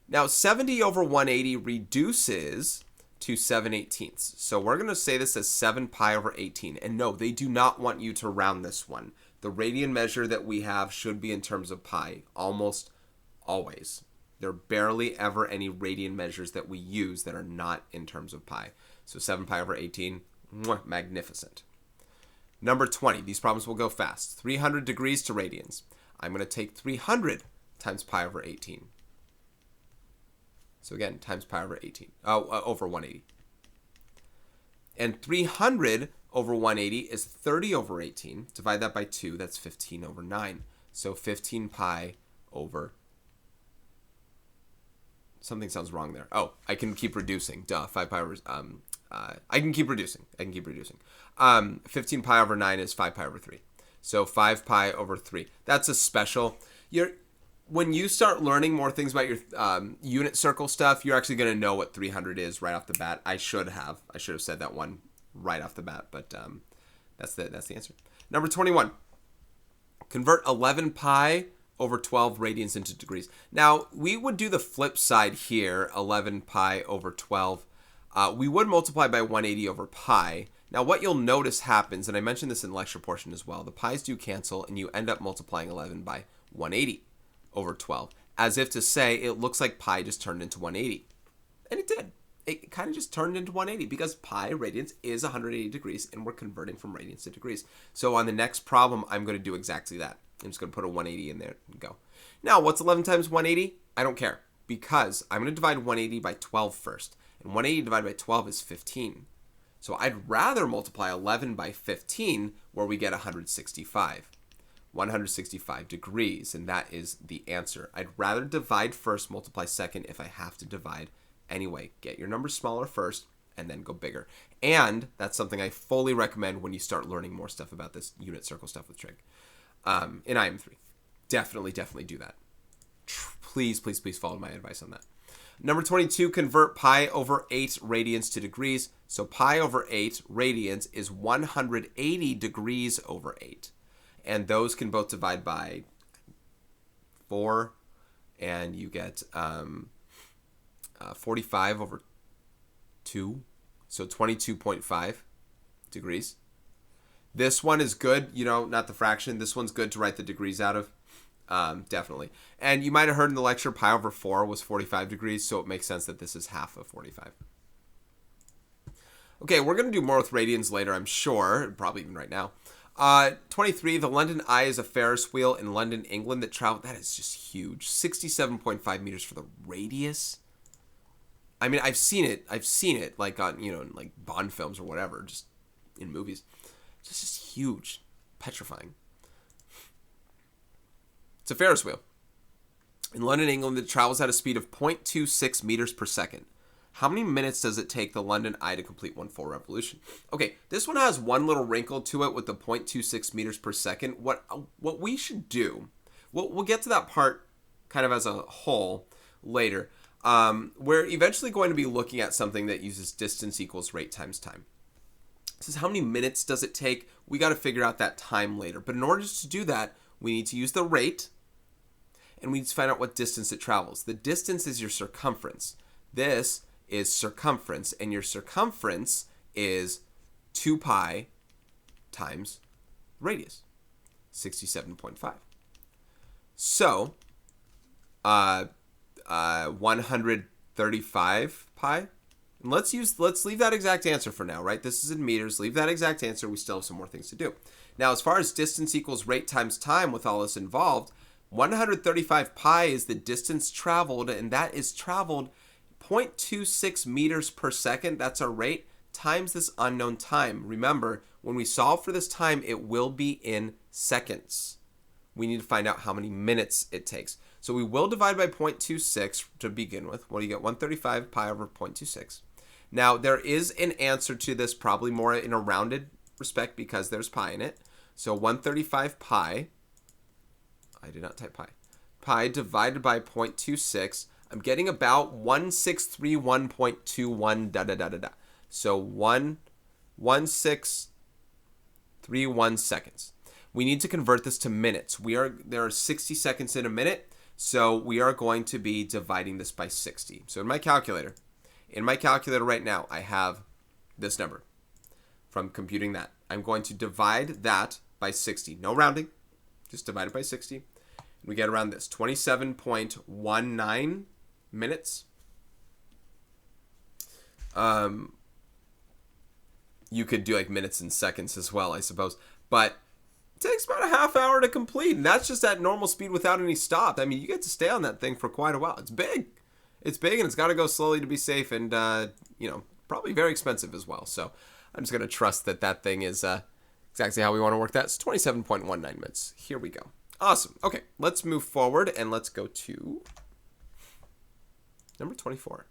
Now, 70 over 180 reduces to 7/18. So we're going to say this as 7 pi over 18. And no, they do not want you to round this one. The radian measure that we have should be in terms of pi, almost always. There are barely ever any radian measures that we use that are not in terms of pi. So 7 pi over 18, magnificent. Number 20, these problems will go fast. 300 degrees to radians. I'm going to take 300 times pi over 18. So again, times pi over 18, over 180. And 300 over 180 is 30 over 18. Divide that by 2, that's 15 over 9. So 15 pi over Something sounds wrong there. Oh, I can keep reducing. Duh, 5 pi over... I can keep reducing. 15 pi over 9 is 5 pi over 3. So 5 pi over 3. That's a special... When you start learning more things about your unit circle stuff, you're actually going to know what 300 is right off the bat. I should have said that one right off the bat, but that's the answer. Number 21. Convert 11 pi over 12 radians into degrees. Now, we would do the flip side here, 11 pi over 12. We would multiply by 180 over pi. Now, what you'll notice happens, and I mentioned this in the lecture portion as well, the pi's do cancel, and you end up multiplying 11 by 180 over 12, as if to say it looks like pi just turned into 180. And it did. It kind of just turned into 180 because pi radians is 180 degrees, and we're converting from radians to degrees. So on the next problem, I'm going to do exactly that. I'm just going to put a 180 in there and go. Now, what's 11 times 180? I don't care, because I'm going to divide 180 by 12 first. And 180 divided by 12 is 15. So I'd rather multiply 11 by 15, where we get 165. 165 degrees, and that is the answer. I'd rather divide first, multiply second if I have to divide anyway. Get your numbers smaller first, and then go bigger. And that's something I fully recommend when you start learning more stuff about this unit circle stuff with trig. In IM2. Definitely do that. Please follow my advice on that. Number 22, convert pi over 8 radians to degrees. So pi over 8 radians is 180 degrees over 8. And those can both divide by 4, and you get 45 over 2, so 22.5 degrees. This one is good, not the fraction. This one's good to write the degrees out of, definitely. And you might have heard in the lecture pi over 4 was 45 degrees, so it makes sense that this is half of 45. Okay, we're going to do more with radians later, I'm sure, probably even right now. 23, the London Eye is a Ferris wheel in London, England that traveled. That is just huge. 67.5 meters for the radius. I mean, I've seen it like on, in like Bond films or whatever, just in movies. It's just huge. Petrifying. It's a Ferris wheel. In London, England, that travels at a speed of 0.26 meters per second. How many minutes does it take the London Eye to complete one full revolution? Okay, this one has one little wrinkle to it with the 0.26 meters per second. What we should do, we'll get to that part kind of as a whole later. We're eventually going to be looking at something that uses distance equals rate times time. This is how many minutes does it take? We got to figure out that time later. But in order to do that, we need to use the rate, and we need to find out what distance it travels. The distance is your circumference. This is circumference, and your circumference is 2 pi times radius, 67.5. So, 135 pi. And let's leave that exact answer for now, right? This is in meters. Leave that exact answer. We still have some more things to do. Now, as far as distance equals rate times time with all this involved, 135 pi is the distance traveled, and that is traveled 0.26 meters per second, that's our rate, times this unknown time. Remember, when we solve for this time, it will be in seconds. We need to find out how many minutes it takes. So we will divide by 0.26 to begin with. Well, you get 135 pi over 0.26. Now, there is an answer to this, probably more in a rounded respect because there's pi in it. So 135 pi, I did not type pi, pi divided by 0.26, I'm getting about 1631.21 So 1631 seconds. We need to convert this to minutes. There are 60 seconds in a minute, so we are going to be dividing this by 60. So in my calculator right now, I have this number from computing that. I'm going to divide that by 60. No rounding, just divide it by 60. We get around this, 27.19 minutes. You could do like minutes and seconds as well, I suppose. But it takes about a half hour to complete, and that's just at normal speed without any stop. I mean, you get to stay on that thing for quite a while. It's big, and it's got to go slowly to be safe, and probably very expensive as well. So I'm just gonna trust that thing is exactly how we want to work that. It's 27.19 minutes. Here we go. Awesome. Okay, let's move forward and let's go to Number 24.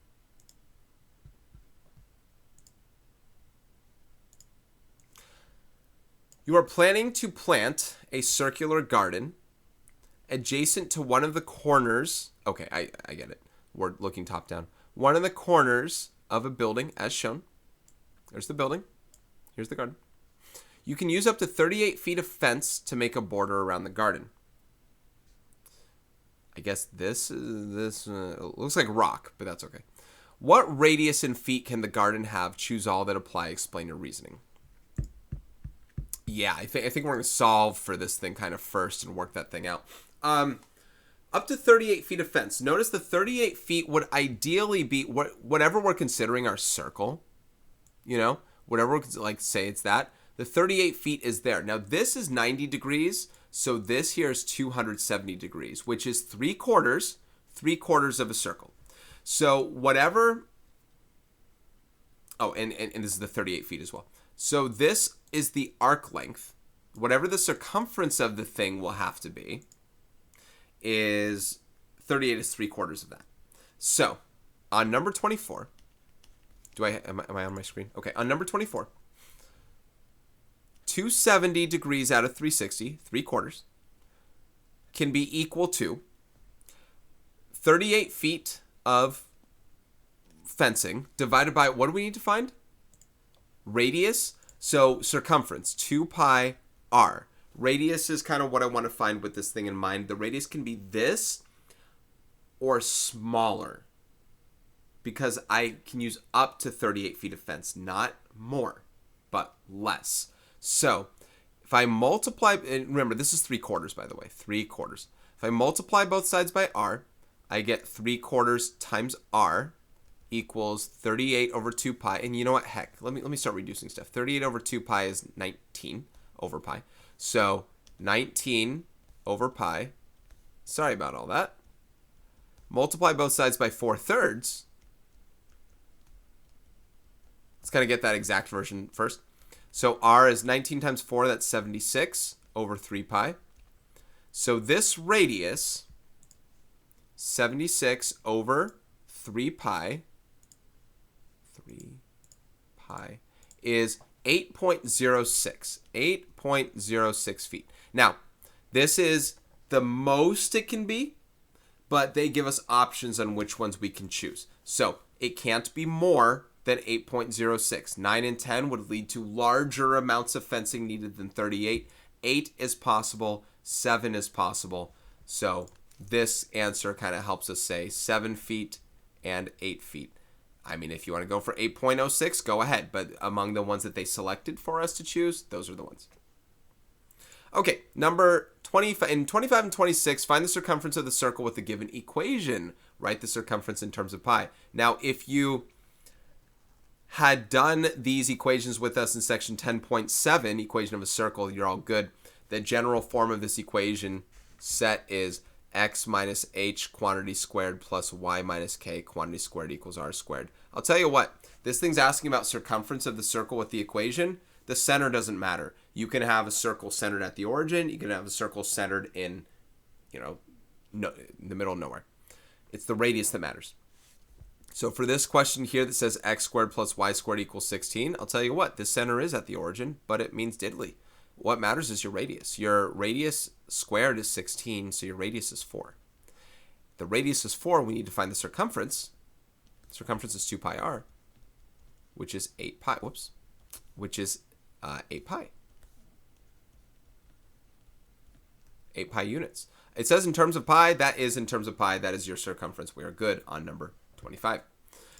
You are planning to plant a circular garden adjacent to one of the corners. Okay, I get it. We're looking top down. One of the corners of a building as shown. There's the building. Here's the garden. You can use up to 38 feet of fence to make a border around the garden. I guess this looks like rock, but that's okay. What radius in feet can the garden have? Choose all that apply. Explain your reasoning. Yeah, I think we're going to solve for this thing kind of first and work that thing out. Up to 38 feet of fence. Notice the 38 feet would ideally be whatever we're considering our circle. You know, whatever we like say it's that. The 38 feet is there. Now this is 90 degrees, so this here is 270 degrees, which is 3/4 of a circle. So whatever. Oh, and this is the 38 feet as well. So this is the arc length. Whatever the circumference of the thing will have to be is 38 is 3/4 of that. So on number 24, am I on my screen? Okay, on number 24, 270 degrees out of 360, 3/4, can be equal to 38 feet of fencing divided by, what do we need to find? Radius. So circumference, 2 pi r. Radius is kind of what I want to find with this thing in mind. The radius can be this or smaller because I can use up to 38 feet of fence, not more, but less. So if I multiply, and remember this is 3/4 by the way, 3/4. If I multiply both sides by r, I get 3/4 times r equals 38 over 2 pi. And you know what? Heck, let me start reducing stuff. 38 over 2 pi is 19 over pi. So 19 over pi. Sorry about all that. Multiply both sides by 4/3. Let's kind of get that exact version first. So r is 19 times 4, that's 76 over 3 pi. So this radius, 76 over 3 pi, is 8.06. 8.06 feet. Now, this is the most it can be, but they give us options on which ones we can choose. So it can't be more than 8.06. 9 and 10 would lead to larger amounts of fencing needed than 38. 8 is possible. 7 is possible. So this answer kind of helps us say 7 feet and 8 feet. I mean, if you want to go for 8.06, go ahead. But among the ones that they selected for us to choose, those are the ones. Okay, number 25. In 25 and 26, find the circumference of the circle with the given equation. Write the circumference in terms of pi. Now, if you had done these equations with us in section 10.7, equation of a circle, you're all good. The general form of this equation set is x minus h quantity squared plus y minus k quantity squared equals r squared. I'll tell you what, this thing's asking about circumference of the circle with the equation. The center doesn't matter. You can have a circle centered at the origin. You can have a circle centered in, in the middle of nowhere. It's the radius that matters. So for this question here that says x squared plus y squared equals 16, I'll tell you what, this center is at the origin, but it means diddly. What matters is your radius. Your radius squared is 16, so your radius is 4. The radius is 4, we need to find the circumference. Circumference is 2 pi r, which is 8 pi, which is 8 pi. 8 pi units. It says in terms of pi, that is in terms of pi, that is your circumference. We are good on number 25.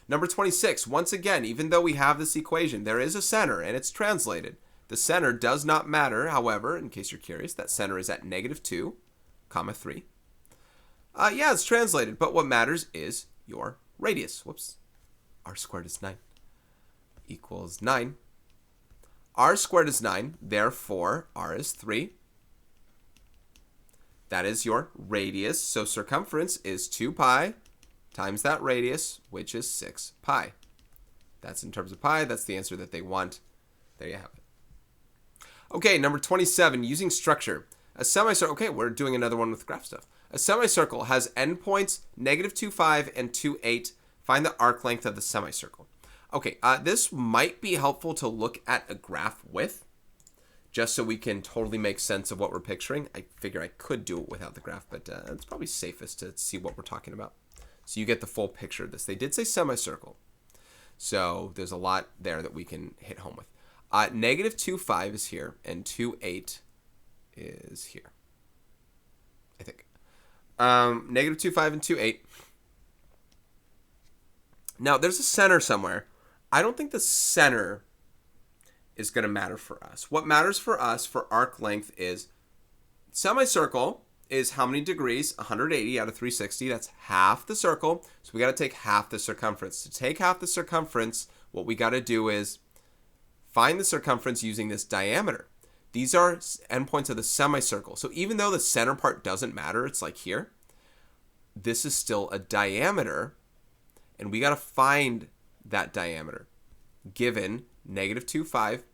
Number 26, once again, even though we have this equation, there is a center, and it's translated. The center does not matter, however, in case you're curious, that center is at -2, 3. Yeah, it's translated, but what matters is your radius. R squared is 9 equals 9. R squared is 9, therefore R is 3. That is your radius, so circumference is 2 pi times that radius, which is 6 pi. That's in terms of pi, that's the answer that they want. There you have it. Okay, number 27, using structure. A semicircle, okay, we're doing another one with graph stuff. A semicircle has endpoints -2, 5, and 2, 8. Find the arc length of the semicircle. Okay, this might be helpful to look at a graph with, just so we can totally make sense of what we're picturing. I figure I could do it without the graph, but it's probably safest to see what we're talking about. So you get the full picture of this. They did say semicircle, so there's a lot there that we can hit home with. Negative 2, 5 is here, and 2, 8 is here, I think. Negative 2, 5, and 2, 8. Now, there's a center somewhere. I don't think the center is going to matter for us. What matters for us for arc length is semicircle is how many degrees? 180 out of 360. That's half the circle. So we got to take half the circumference. To take half the circumference, what we got to do is find the circumference using this diameter. These are endpoints of the semicircle. So even though the center part doesn't matter, it's like here, this is still a diameter, and we got to find that diameter given negative 2, 5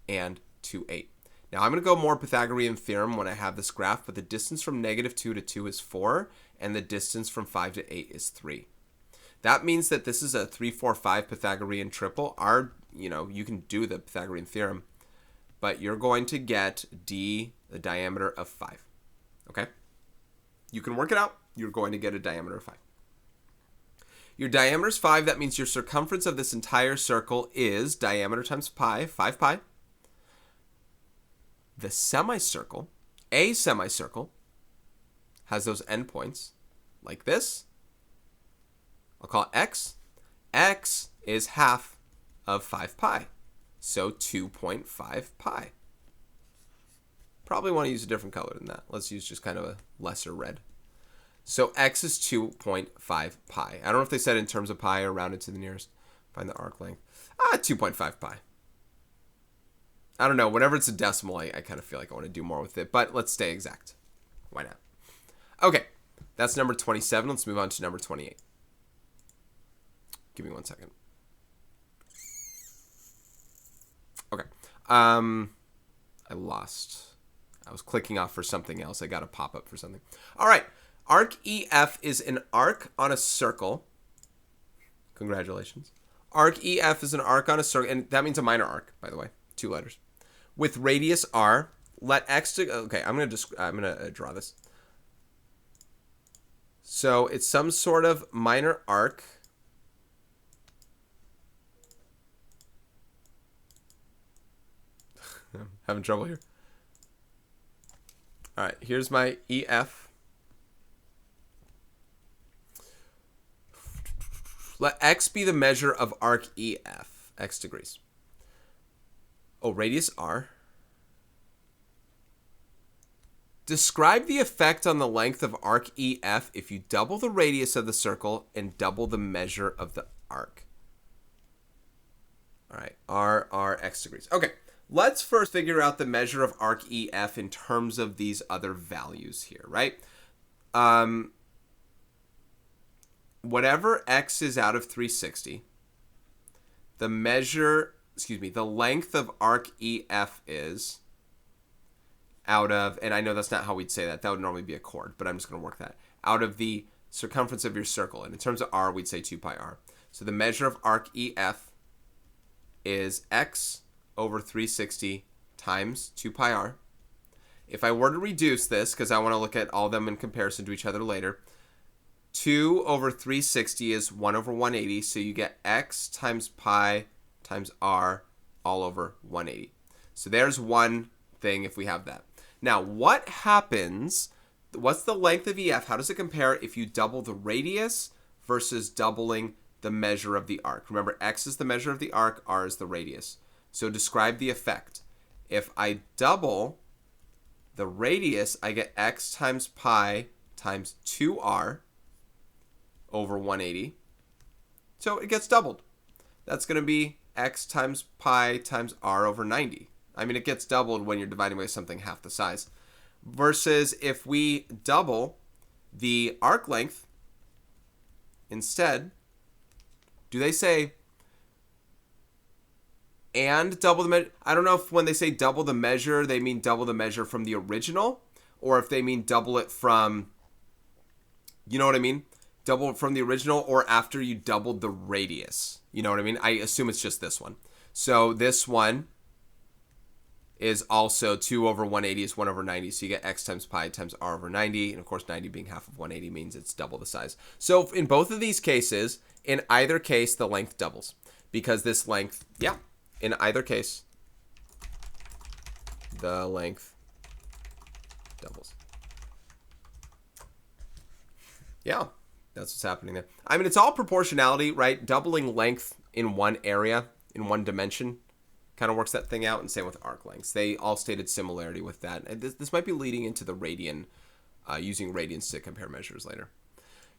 and 2, 8. Now I'm going to go more Pythagorean theorem when I have this graph, but the distance from negative 2 to 2 is 4, and the distance from 5 to 8 is 3. That means that this is a 3, 4, 5 Pythagorean triple. You can do the Pythagorean theorem, but you're going to get d, the diameter of 5. Okay? You can work it out. You're going to get a diameter of 5. Your diameter is 5. That means your circumference of this entire circle is diameter times pi, 5 pi. The semicircle, a semicircle, has those endpoints like this. I'll call it x. X is half of 5 pi, so 2.5 pi. Probably want to use a different color than that. Let's use just kind of a lesser red. So x is 2.5 pi. I don't know if they said in terms of pi or rounded to the nearest. Find the arc length. 2.5 pi. I don't know. Whenever it's a decimal, I kind of feel like I want to do more with it. But let's stay exact. Why not? Okay. That's number 27. Let's move on to number 28. Give me 1 second. Okay. I was clicking off for something else. I got a pop-up for something. All right. Arc EF is an arc on a circle. Congratulations. Arc EF is an arc on a circle, and that means a minor arc, by the way. 2 letters. With radius r, let x to... Okay, I'm gonna draw this. So it's some sort of minor arc. I'm having trouble here. All right, here's my EF. Let x be the measure of arc EF, x degrees. Oh, radius r. Describe the effect on the length of arc EF if you double the radius of the circle and double the measure of the arc. All right, r, x degrees. Okay, let's first figure out the measure of arc EF in terms of these other values here, right? Whatever x is out of 360, the length of arc EF is out of, and I know that's not how we'd say that. That would normally be a chord, but I'm just going to work that. Out of the circumference of your circle. And in terms of r, we'd say 2 pi r. So the measure of arc EF is x over 360 times 2 pi r. If I were to reduce this, because I want to look at all of them in comparison to each other later, 2 over 360 is 1 over 180, so you get x times pi times r all over 180. So there's one thing if we have that. Now, what happens, what's the length of EF? How does it compare if you double the radius versus doubling the measure of the arc? Remember, x is the measure of the arc, r is the radius. So describe the effect. If I double the radius, I get x times pi times 2r over 180. So it gets doubled. That's going to be x times pi times r over 90. I mean, it gets doubled when you're dividing by something half the size. Versus if we double the arc length instead, do they say and double the measure? I don't know if when they say double the measure, they mean double the measure from the original, or if they mean double it from, you know what I mean? Double from the original or after you doubled the radius. You know what I mean? I assume it's just this one. So this one is also 2 over 180 is 1 over 90. So you get x times pi times r over 90. And of course, 90 being half of 180 means it's double the size. So in both of these cases, in either case, the length doubles. Because this length, yeah, in either case, the length doubles. Yeah, that's what's happening there. I mean, it's all proportionality, right? Doubling length in one area, in one dimension, kind of works that thing out. And same with arc lengths. They all stated similarity with that. And this might be leading into the radian, using radians to compare measures later.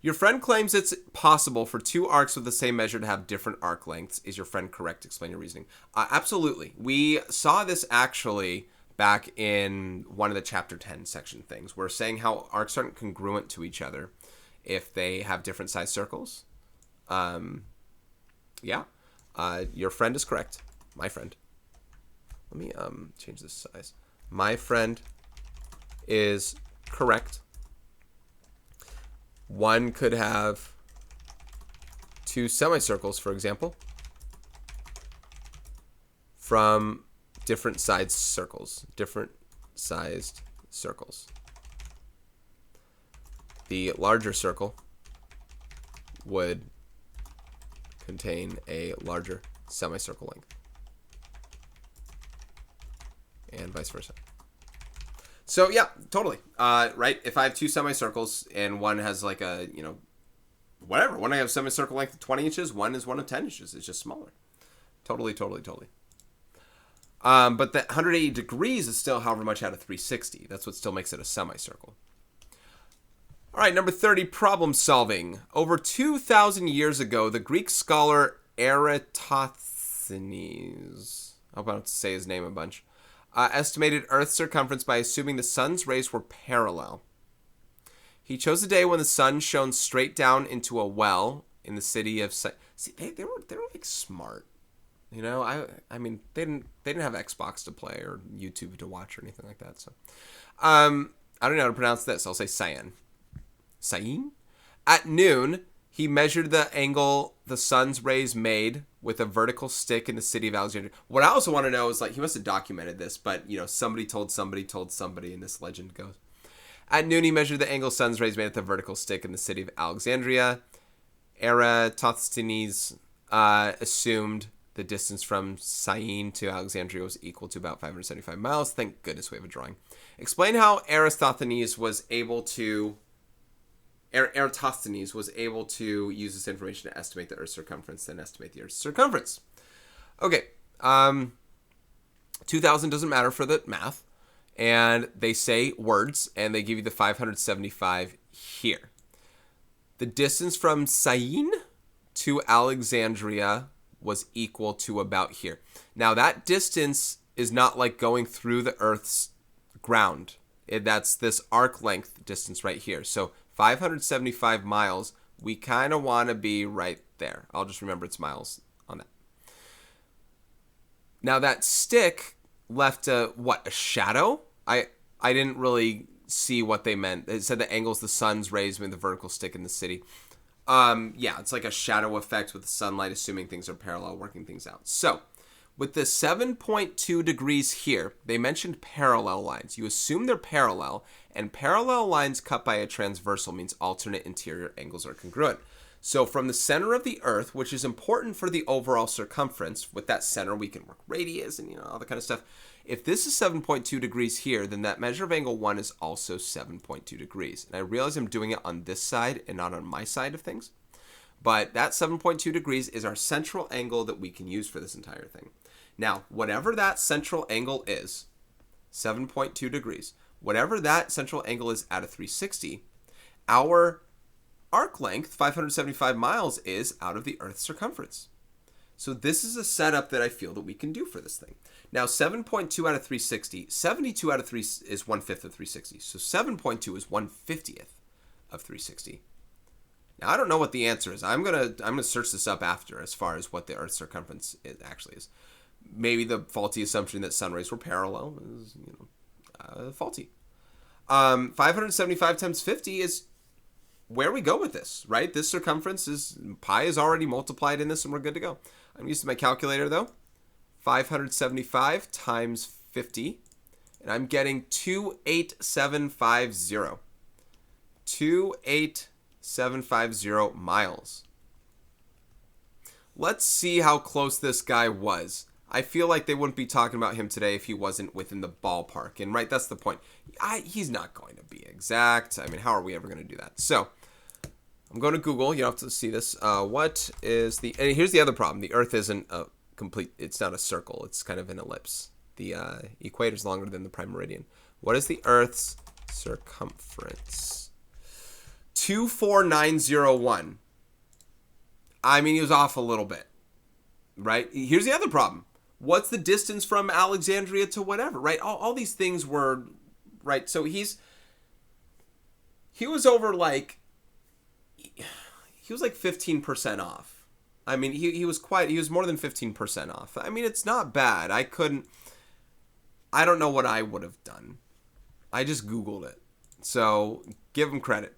Your friend claims it's possible for two arcs with the same measure to have different arc lengths. Is your friend correct? Explain your reasoning. Absolutely. We saw this actually back in one of the chapter 10 section things. We're saying how arcs aren't congruent to each other if they have different size circles. Yeah. Your friend is correct. My friend. Let me change this size. My friend is correct. One could have two semicircles, for example, from different sized circles. Different sized circles. The larger circle would contain a larger semicircle length. And vice versa. So yeah, totally. Right? If I have two semicircles and one has like a, whatever. One I have a semicircle length of 20 inches. One is one of 10 inches. It's just smaller. Totally. But the 180 degrees is still however much out of 360. That's what still makes it a semicircle. All right, number 30, problem solving. Over 2,000 years ago, the Greek scholar Eratosthenes, I hope I don't say his name a bunch, estimated Earth's circumference by assuming the sun's rays were parallel. He chose a day when the sun shone straight down into a well in the city of... See, they were like smart. I mean, they didn't have Xbox to play or YouTube to watch or anything like that. So, I don't know how to pronounce this. I'll say Cyan. At noon, he measured the angle the sun's rays made with a vertical stick in the city of Alexandria. What I also want to know is, he must have documented this, but, somebody told somebody, and this legend goes. At noon, he measured the angle sun's rays made with a vertical stick in the city of Alexandria. Eratosthenes assumed the distance from Syene to Alexandria was equal to about 575 miles. Thank goodness we have a drawing. Explain how Eratosthenes was able to use this information to estimate the Earth's circumference, then estimate the Earth's circumference. Okay, 2,000 doesn't matter for the math, and they say words, and they give you the 575 here. The distance from Syene to Alexandria was equal to about here. Now, that distance is not like going through the Earth's ground. That's this arc length distance right here. So 575 miles, we kind of want to be right there. I'll just remember it's miles on that. Now that stick left a shadow? I didn't really see what they meant. It said the angles the sun's rays made the vertical stick in the city. Yeah, it's like a shadow effect with the sunlight, assuming things are parallel, working things out. So with the 7.2 degrees here, they mentioned parallel lines. You assume they're parallel, and parallel lines cut by a transversal means alternate interior angles are congruent. So from the center of the Earth, which is important for the overall circumference, with that center we can work radius and all that kind of stuff. If this is 7.2 degrees here, then that measure of angle 1 is also 7.2 degrees. And I realize I'm doing it on this side and not on my side of things. But that 7.2 degrees is our central angle that we can use for this entire thing. Now, whatever that central angle is, 7.2 degrees, whatever that central angle is out of 360, our arc length, 575 miles, is out of the Earth's circumference. So this is a setup that I feel that we can do for this thing. Now, 7.2 out of 360, 72 out of 3 is 1/5 of 360. So 7.2 is 1/50th of 360. Now, I don't know what the answer is. I'm gonna search this up after as far as what the Earth's circumference actually is. Maybe the faulty assumption that sun rays were parallel is, faulty. 575 times 50 is where we go with this, right? This circumference is, pi is already multiplied in this and we're good to go. I'm using my calculator though. 575 times 50, and I'm getting 28750. 28750 miles. Let's see how close this guy was. I feel like they wouldn't be talking about him today if he wasn't within the ballpark. And right, that's the point. He's not going to be exact. I mean, how are we ever going to do that? So I'm going to Google. You don't have to see this. What is the... And here's the other problem. The Earth isn't a complete... It's not a circle. It's kind of an ellipse. The equator is longer than the prime meridian. What is the Earth's circumference? 24901. I mean, he was off a little bit, right? Here's the other problem. What's the distance from Alexandria to whatever, right? All these things were, right? So he was over like, he was like 15% off. I mean, he was more than 15% off. I mean, it's not bad. I don't know what I would have done. I just Googled it. So give him credit.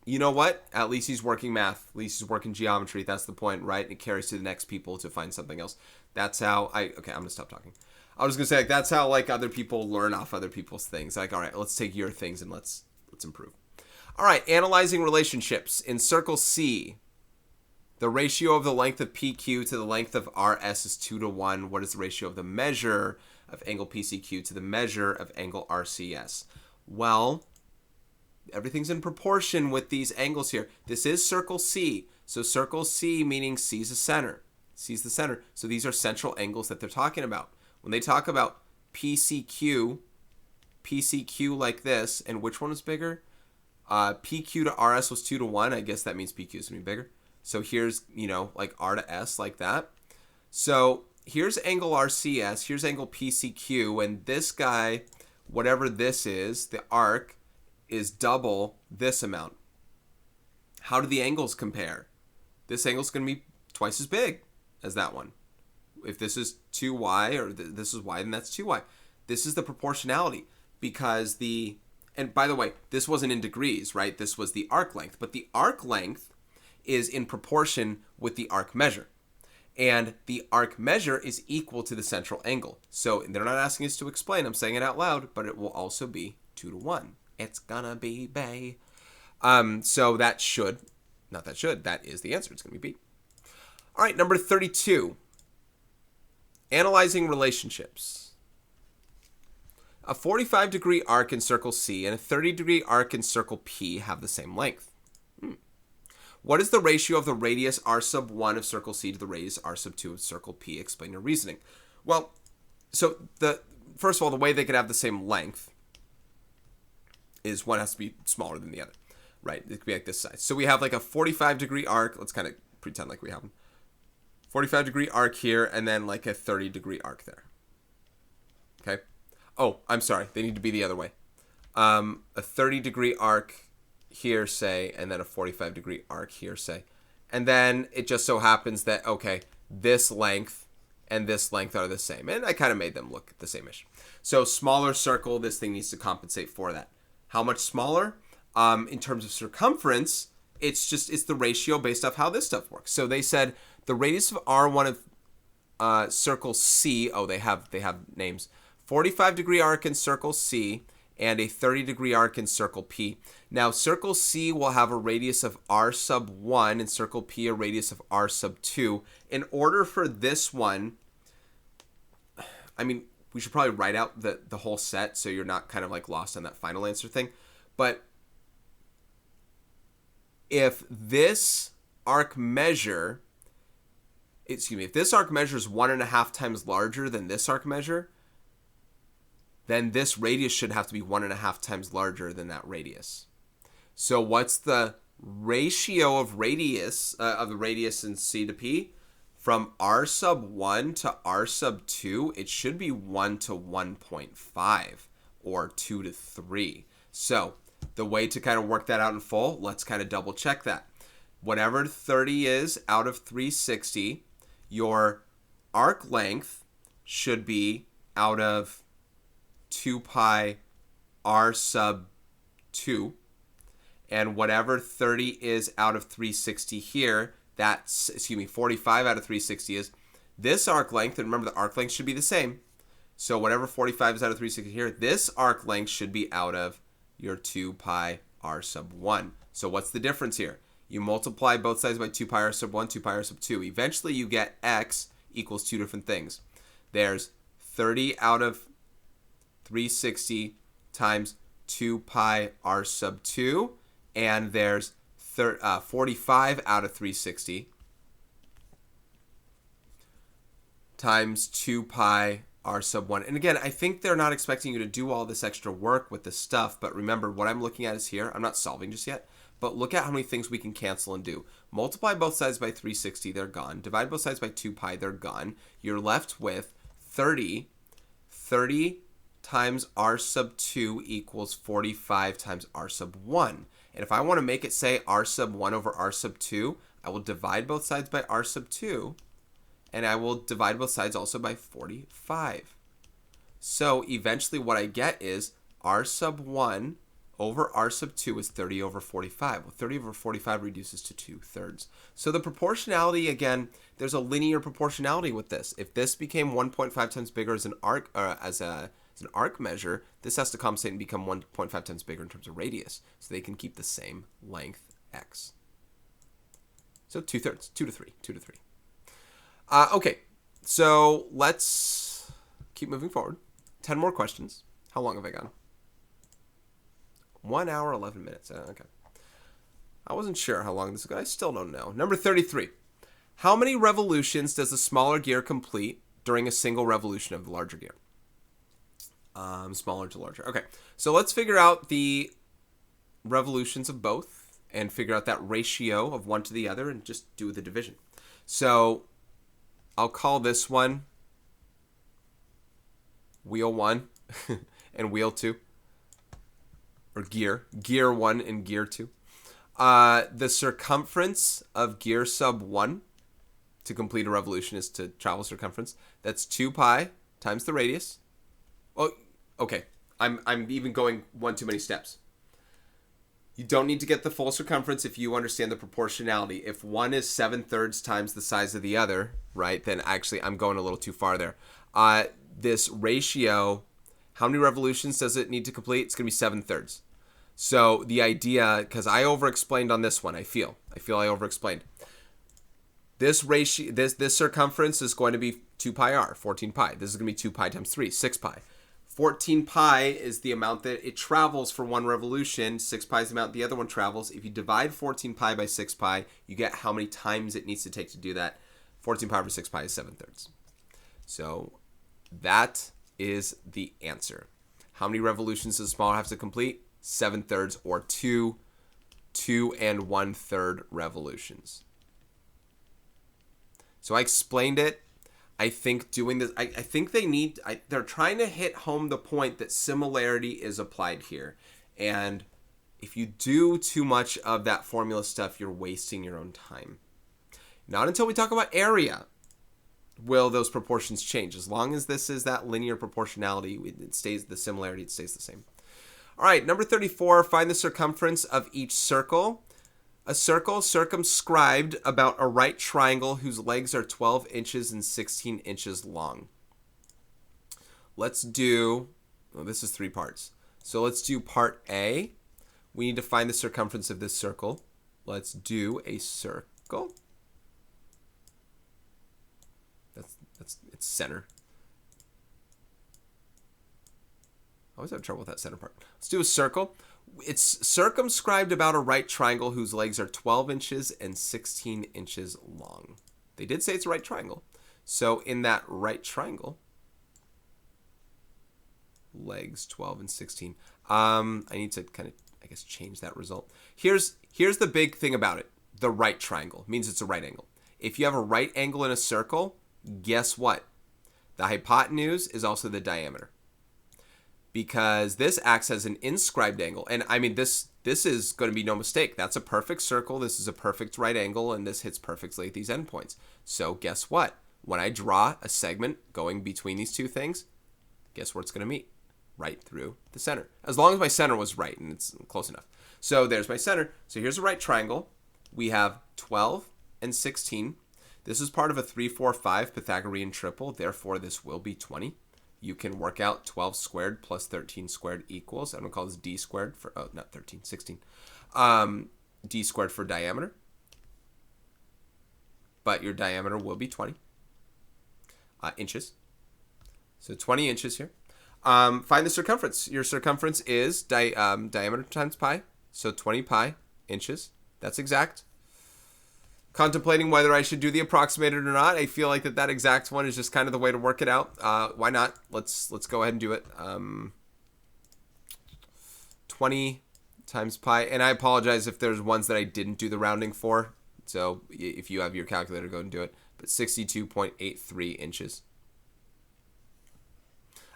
You know what? At least he's working math. At least he's working geometry. That's the point, right? It carries to the next people to find something else. That's how okay, I'm going to stop talking. I was going to say, like, that's how, like, other people learn off other people's things. Like, all right, let's take your things and let's improve. All right, analyzing relationships. In circle C, the ratio of the length of PQ to the length of RS is 2:1. What is the ratio of the measure of angle PCQ to the measure of angle RCS? Well, everything's in proportion with these angles here. This is circle C. So circle C meaning C's the center. C's the center. So these are central angles that they're talking about. When they talk about PCQ like this, and which one is bigger? PQ to RS was 2:1. I guess that means PQ is going to be bigger. So here's, like R to S like that. So here's angle RCS. Here's angle PCQ. And this guy, whatever this is, the arc, is double this amount. How do the angles compare? This angle's going to be twice as big as that one. If this is 2y or this is y, then that's 2y. This is the proportionality because and by the way, this wasn't in degrees, right? This was the arc length, but the arc length is in proportion with the arc measure. And the arc measure is equal to the central angle. So they're not asking us to explain. I'm saying it out loud, but it will also be 2:1. It's gonna be bay. So that is the answer. It's gonna be B. All right, number 32. Analyzing relationships. A 45-degree arc in circle C and a 30-degree arc in circle P have the same length. What is the ratio of the radius r sub 1 of circle C to the radius r sub 2 of circle P? Explain your reasoning. Well, so first of all, the way they could have the same length is one has to be smaller than the other, right? It could be like this size. So we have like a 45-degree arc. Let's kind of pretend like we have them. 45-degree arc here, and then like a 30-degree arc there. Okay. Oh, I'm sorry. They need to be the other way. A 30-degree arc here, say, and then a 45-degree arc here, say. And then it just so happens that, okay, this length and this length are the same. And I kind of made them look the same-ish. So smaller circle, this thing needs to compensate for that. How much smaller? In terms of circumference, it's the ratio based off how this stuff works. So they said the radius of R1 of circle C, they have names, 45-degree arc in circle C and a 30-degree arc in circle P. Now, circle C will have a radius of R sub 1 and circle P a radius of R sub 2. In order for this one, I mean, we should probably write out the whole set so you're not kind of like lost on that final answer thing. But if this arc measure, if this arc measure is 1.5 times larger than this arc measure, then this radius should have to be 1.5 times larger than that radius. So what's the ratio of the radius in C to P? From R sub 1 to R sub 2, it should be 1 to 1.5 or 2 to 3. So the way to kind of work that out in full, let's kind of double check that. Whatever 30 is out of 360, your arc length should be out of 2 pi R sub 2. And whatever 30 is out of 360 here, that's, 45 out of 360 is this arc length. And remember, the arc length should be the same. So whatever 45 is out of 360 here, this arc length should be out of your 2 pi r sub 1. So what's the difference here? You multiply both sides by 2 pi r sub 1, 2 pi r sub 2. Eventually you get x equals two different things. There's 30 out of 360 times 2 pi r sub 2, and there's 45 out of 360 times 2 pi r sub 1. And again, I think they're not expecting you to do all this extra work with this stuff, but remember, what I'm looking at is here. I'm not solving just yet, but look at how many things we can cancel and do. Multiply both sides by 360, they're gone. Divide both sides by 2 pi, they're gone. You're left with 30. 30 times r sub 2 equals 45 times r sub 1. And if I want to make it say r sub 1 over r sub 2, I will divide both sides by r sub 2, and I will divide both sides also by 45. So eventually what I get is r sub 1 over r sub 2 is 30 over 45. Well, 30 over 45 reduces to 2/3. So the proportionality, again, there's a linear proportionality with this. If this became 1.5 times bigger as an arc, as an arc measure, this has to compensate and become 1.5 times bigger in terms of radius, so they can keep the same length x. So 2/3, 2 to 3, 2 to 3. Okay, so let's keep moving forward. 10 more questions. How long have I gone? 1 hour, 11 minutes. Okay. I wasn't sure how long this is. I still don't know. Number 33. How many revolutions does the smaller gear complete during a single revolution of the larger gear? Smaller to larger. Okay, so let's figure out the revolutions of both and figure out that ratio of one to the other and just do the division. So I'll call this one wheel 1 and wheel 2. Or gear 1 and gear 2. The circumference of gear sub 1 to complete a revolution is to travel circumference. That's 2 pi times the radius. Oh, okay. I'm even going one too many steps. You don't need to get the full circumference if you understand the proportionality. If one is 7/3 times the size of the other, right, then actually I'm going a little too far there. This ratio, how many revolutions does it need to complete? It's going to be 7/3. So the idea, because I over-explained on this one, I feel I over-explained. This ratio, this circumference is going to be 2 pi r, 14 pi. This is going to be 2 pi times 3, 6 pi. 14 pi is the amount that it travels for one revolution. 6 pi is the amount the other one travels. If you divide 14 pi by 6 pi, you get how many times it needs to take to do that. 14 pi over 6 pi is 7/3. So that is the answer. How many revolutions does the smaller have to complete? 7/3, or 2 and 1/3 revolutions. So I explained it. I think doing this, I think they're trying to hit home the point that similarity is applied here. And if you do too much of that formula stuff, you're wasting your own time. Not until we talk about area will those proportions change. As long as this is that linear proportionality, it stays the similarity, it stays the same. All right, number 34, find the circumference of each circle. A circle circumscribed about a right triangle whose legs are 12 inches and 16 inches long. Let's do, well, this is 3 parts. So let's do part A. We need to find the circumference of this circle. Let's do a circle. It's center. I always have trouble with that center part. Let's do a circle. It's circumscribed about a right triangle whose legs are 12 inches and 16 inches long. They did say it's a right triangle. So in that right triangle, legs 12 and 16. I need to kind of, I guess, change that result. Here's the big thing about it. The right triangle means it's a right angle. If you have a right angle in a circle, guess what? The hypotenuse is also the diameter. Because this acts as an inscribed angle. And I mean, this is going to be no mistake. That's a perfect circle. This is a perfect right angle, and this hits perfectly at these endpoints. So guess what? When I draw a segment going between these two things, guess where it's going to meet? Right through the center. As long as my center was right, and it's close enough. So there's my center. So here's a right triangle. We have 12 and 16. This is part of a 3, 4, 5 Pythagorean triple. Therefore, this will be 20. You can work out 12 squared plus 13 squared equals, I'm going to call this d squared for, oh, not 13, 16. D squared for diameter. But your diameter will be 20 inches. So 20 inches here. Find the circumference. Your circumference is diameter times pi. So 20 pi inches. That's exact. Contemplating whether I should do the approximated or not. I feel like that exact one is just kind of the way to work it out. Why not? Let's go ahead and do it. 20 times pi. And I apologize if there's ones that I didn't do the rounding for. So if you have your calculator, go and do it. But 62.83 inches.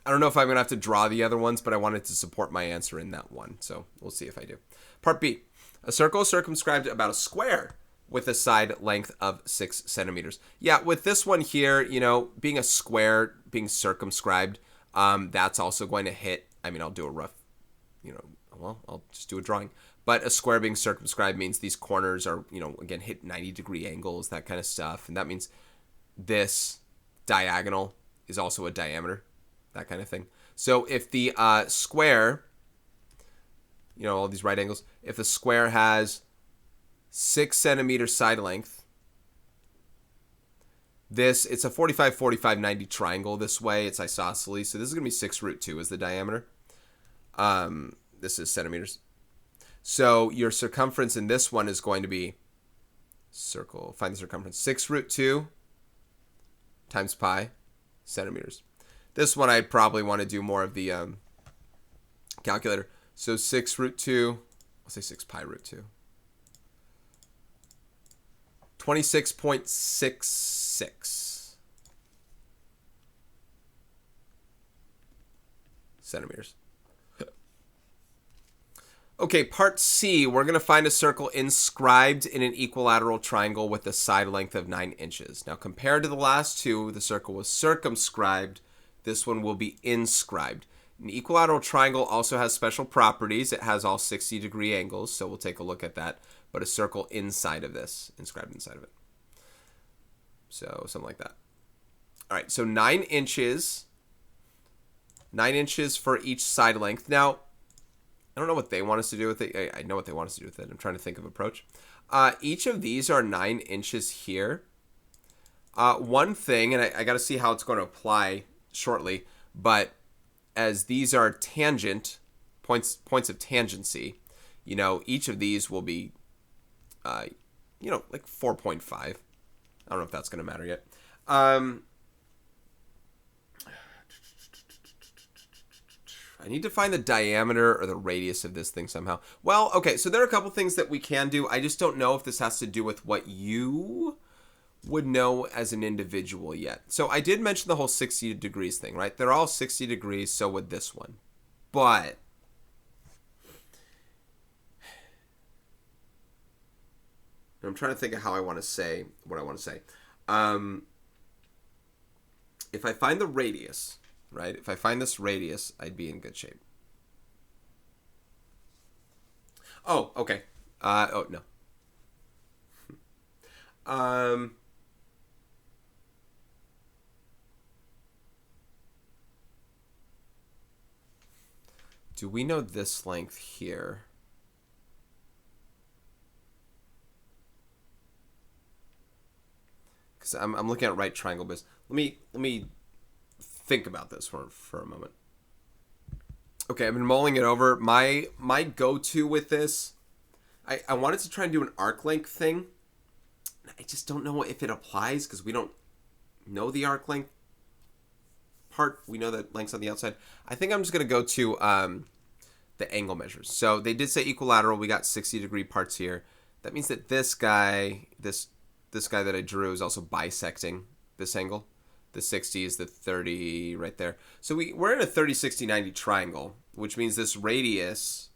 I don't know if I'm going to have to draw the other ones, but I wanted to support my answer in that one. So we'll see if I do. Part B. A circle is circumscribed about a square with a side length of 6 centimeters. Yeah, with this one here, you know, being a square, being circumscribed, that's also going to hit, I mean, I'll do a rough, you know, well, I'll just do a drawing. But a square being circumscribed means these corners are, you know, again, hit 90-degree angles, that kind of stuff. And that means this diagonal is also a diameter, that kind of thing. So if the square, you know, all these right angles, if the square has 6 centimeter side length, it's a 45, 45, 90 triangle this way. It's isosceles. So this is going to be 6 root 2 is the diameter. This is centimeters. So your circumference in this one is going to be circle. Find the circumference. 6 root 2 times pi centimeters. This one I'd probably want to do more of the calculator. So 6 root 2, I'll say 6 pi root 2. 26.66 centimeters. Okay, part C, we're going to find a circle inscribed in an equilateral triangle with a side length of 9 inches. Now, compared to the last two, the circle was circumscribed. This one will be inscribed. An equilateral triangle also has special properties. It has all 60-degree angles, so we'll take a look at that. But a circle inside of this, inscribed inside of it. So something like that. All right, so 9 inches. 9 inches for each side length. Now, I don't know what they want us to do with it. I know what they want us to do with it. I'm trying to think of approach. Each of these are 9 inches here. One thing, and I got to see how it's going to apply shortly, but as these are tangent, points of tangency, you know, each of these will be, you know, like 4.5. I don't know if that's going to matter yet. I need to find the diameter or the radius of this thing somehow. Well, okay, so there are a couple things that we can do. I just don't know if this has to do with what you would know as an individual yet. So I did mention the whole 60 degrees thing, right? They're all 60 degrees, so would this one. But I'm trying to think of how I want to say what I want to say. If I find the radius, right? If I find this radius, I'd be in good shape. Oh, okay. Oh, no. Do we know this length here? Because I'm looking at right triangle base. Let me think about this for a moment. Okay, I've been mulling it over. My go-to with this, I wanted to try and do an arc length thing. I just don't know if it applies because we don't know the arc length part. We know that length's on the outside. I think I'm just going to go to the angle measures. So they did say equilateral. We got 60-degree parts here. That means that this guy, this guy that I drew is also bisecting this angle. The 60 is the 30 right there. So we're in a 30, 60, 90 triangle, which means this radius,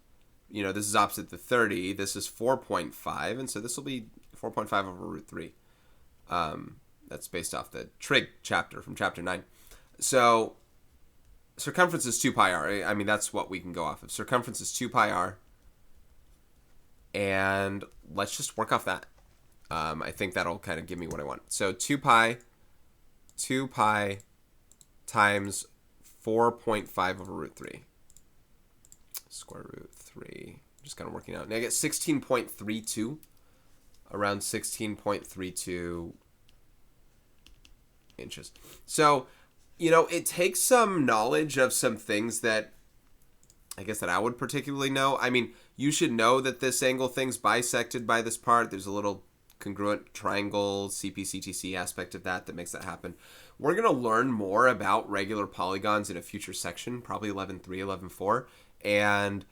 you know, this is opposite the 30. This is 4.5, and so this will be 4.5 over root 3. That's based off the trig chapter from chapter 9. So circumference is 2 pi r. I mean, that's what we can go off of. Circumference is 2 pi r. And let's just work off that. I think that'll kind of give me what I want. So 2 pi times 4.5 over root 3. Square root 3. I'm just kind of working out. And I get 16.32. Around 16.32 inches. So, you know, it takes some knowledge of some things that I guess that I would particularly know. I mean, you should know that this angle thing's bisected by this part. There's a little congruent triangle CP-CTC aspect of that makes that happen. We're going to learn more about regular polygons in a future section, probably 11.3, 11.4, and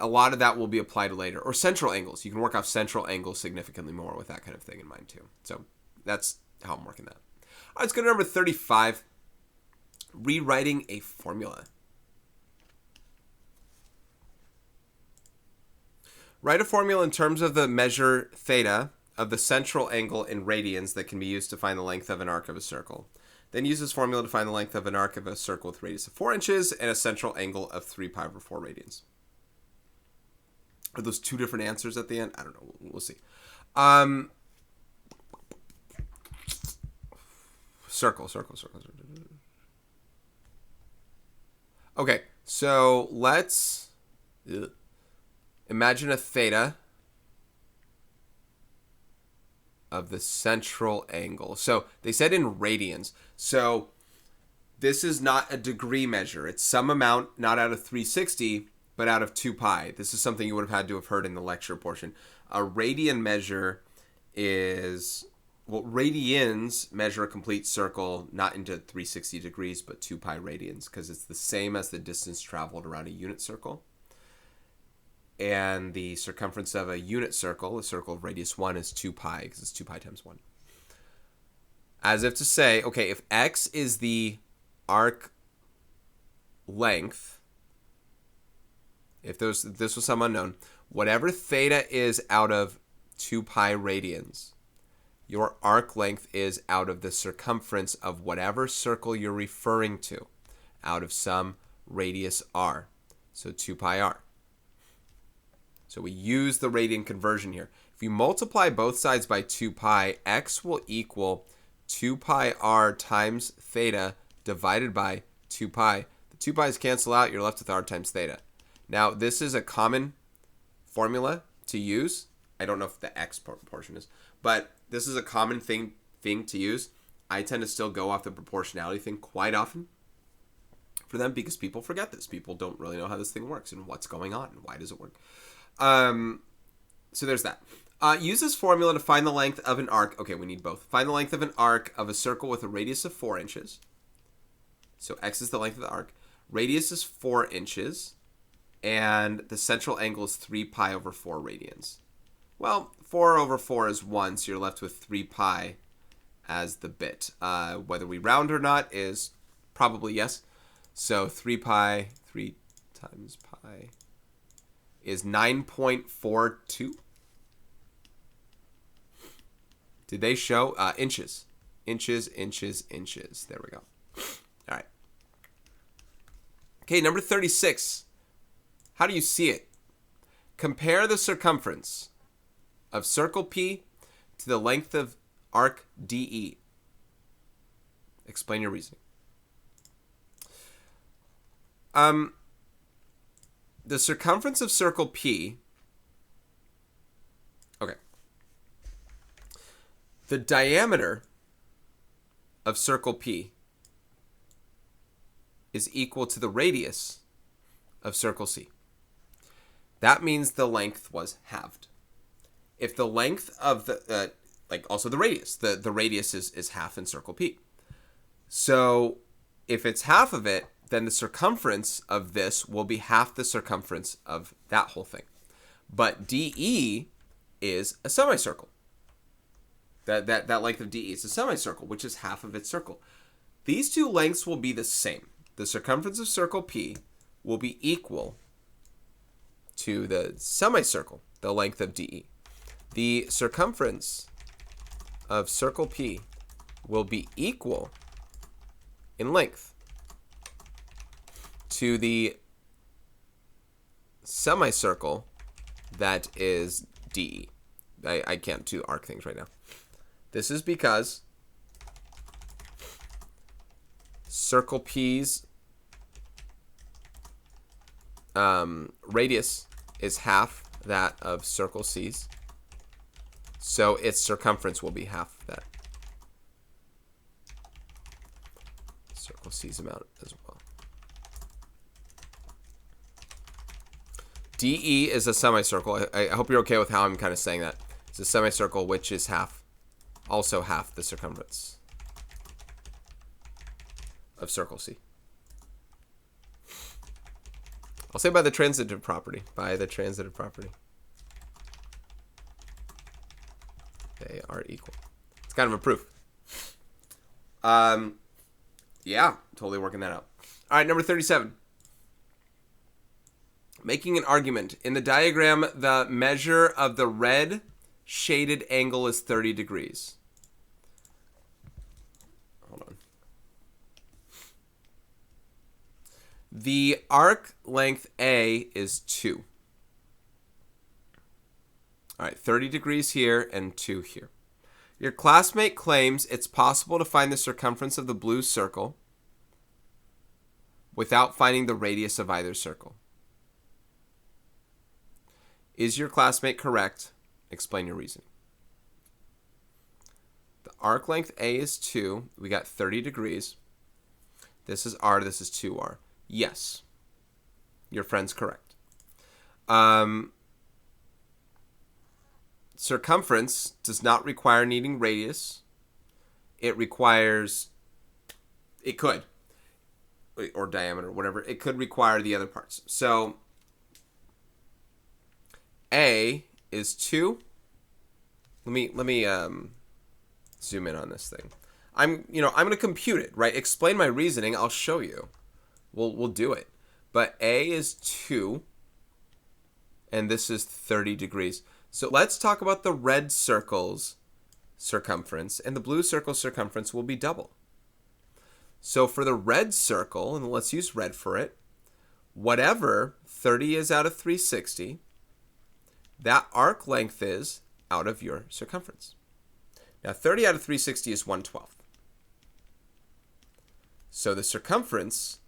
a lot of that will be applied later. Or central angles. You can work off central angles significantly more with that kind of thing in mind too. So that's how I'm working that. All right, let's go to number 35. Rewriting a formula. Write a formula in terms of the measure theta of the central angle in radians that can be used to find the length of an arc of a circle. Then use this formula to find the length of an arc of a circle with a radius of 4 inches and a central angle of 3 pi over 4 radians. Are those two different answers at the end? I don't know. We'll see. Circle. Okay, so let's imagine a theta of the central angle. So they said in radians. So this is not a degree measure. It's some amount, not out of 360, but out of 2 pi. This is something you would have had to have heard in the lecture portion. A radian measure is, well, radians measure a complete circle, not into 360 degrees, but 2 pi radians, because it's the same as the distance traveled around a unit circle. And the circumference of a unit circle, a circle of radius 1, is 2 pi, because it's 2 pi times 1. As if to say, okay, if x is the arc length, if this was some unknown, whatever theta is out of 2 pi radians, your arc length is out of the circumference of whatever circle you're referring to, out of some radius r. So 2 pi r. So we use the radian conversion here. If you multiply both sides by 2 pi, x will equal 2 pi r times theta divided by 2 pi. The 2 pi's cancel out, you're left with r times theta. Now, this is a common formula to use. I don't know if the x portion is, but this is a common thing to use. I tend to still go off the proportionality thing quite often for them because people forget this. People don't really know how this thing works and what's going on and why does it work. So there's that. Use this formula to find the length of an arc. Okay, we need both. Find the length of an arc of a circle with a radius of 4 inches. So x is the length of the arc. Radius is 4 inches. And the central angle is 3 pi over 4 radians. Well, 4 over 4 is 1, so you're left with 3 pi as the bit. Whether we round or not is probably yes. So 3 times pi is 9.42. Did they show? Inches. Inches. There we go. All right. Okay, number 36. How do you see it? Compare the circumference of circle P to the length of arc DE. Explain your reasoning. The circumference of circle P, okay. The diameter of circle P is equal to the radius of circle C. That means the length was halved. If the length of the, also the radius, the radius is half in circle P. So if it's half of it, then the circumference of this will be half the circumference of that whole thing. But DE is a semicircle. That length of DE is a semicircle, which is half of its circle. These two lengths will be the same. The circumference of circle P will be equal to the semicircle, the length of DE. The circumference of circle P will be equal in length to the semicircle that is DE. I can't do arc things right now. This is because circle P's radius is half that of circle C's. So its circumference will be half that. Circle C's amount as well. DE is a semicircle. I hope you're okay with how I'm kind of saying that. It's a semicircle which is also half the circumference of circle C. I'll say by the transitive property. By the transitive property. They are equal. It's kind of a proof. Yeah, totally working that out. All right, number 37. Making an argument. In the diagram, the measure of the red shaded angle is 30 degrees. Hold on. The arc length A is 2. All right, 30 degrees here and 2 here. Your classmate claims it's possible to find the circumference of the blue circle without finding the radius of either circle. Is your classmate correct? Explain your reasoning. The arc length A is 2. We got 30 degrees. This is R. This is 2R. Yes. Your friend's correct. Circumference does not require needing radius. It could, or diameter, whatever. It could require the other parts. So A is 2. Let me zoom in on this thing. I'm going to compute it, right? Explain my reasoning. I'll show you. We'll do it. But A is 2, and this is 30 degrees. So let's talk about the red circle's circumference, and the blue circle's circumference will be double. So for the red circle, and let's use red for it, whatever 30 is out of 360, that arc length is out of your circumference. Now 30 out of 360 is 1/12. So the circumference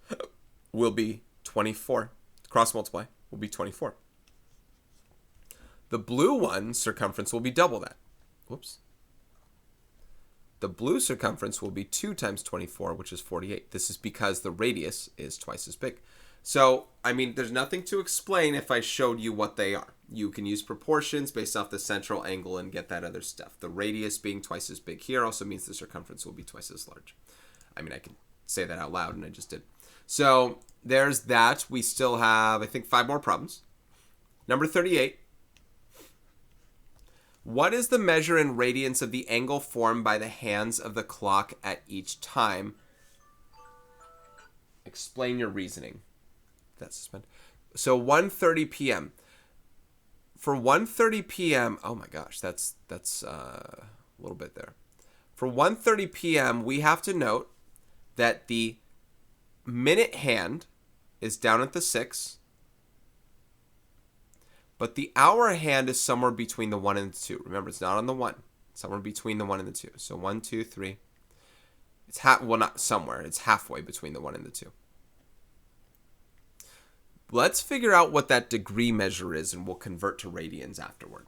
will be 24. Cross multiply will be 24. The blue one circumference will be double that. Whoops. The blue circumference will be 2 times 24, which is 48. This is because the radius is twice as big. So, I mean, there's nothing to explain if I showed you what they are. You can use proportions based off the central angle and get that other stuff. The radius being twice as big here also means the circumference will be twice as large. I mean, I can say that out loud, and I just did. So, there's that. We still have, I think, 5 more problems. Number 38. What is the measure in radians of the angle formed by the hands of the clock at each time? Explain your reasoning. That's suspend. So 1:30 p.m. For 1:30 p.m., oh my gosh, that's a little bit there. For 1:30 p.m., we have to note that the minute hand is down at the 6, but the hour hand is somewhere between the 1 and the 2. Remember, it's not on the 1. It's somewhere between the 1 and the 2. So 1, 2, 3. It's not somewhere. It's halfway between the 1 and the 2. Let's figure out what that degree measure is, and we'll convert to radians afterward.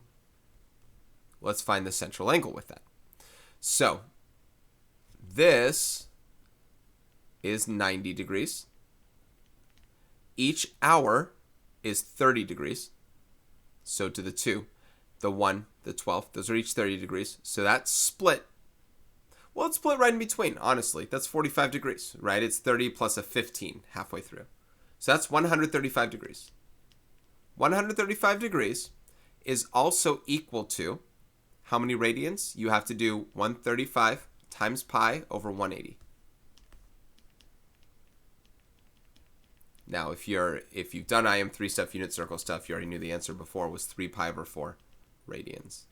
Let's find the central angle with that. So this is 90 degrees. Each hour is 30 degrees. So to the 2, the 1, the 12, those are each 30 degrees. So that's split. Well, it's split right in between, honestly. That's 45 degrees, right? It's 30 plus a 15 halfway through. So that's 135 degrees. 135 degrees is also equal to how many radians? You have to do 135 times pi over 180. Now, if you've done IM2 stuff, unit circle stuff, you already knew the answer before was 3 pi over 4 radians.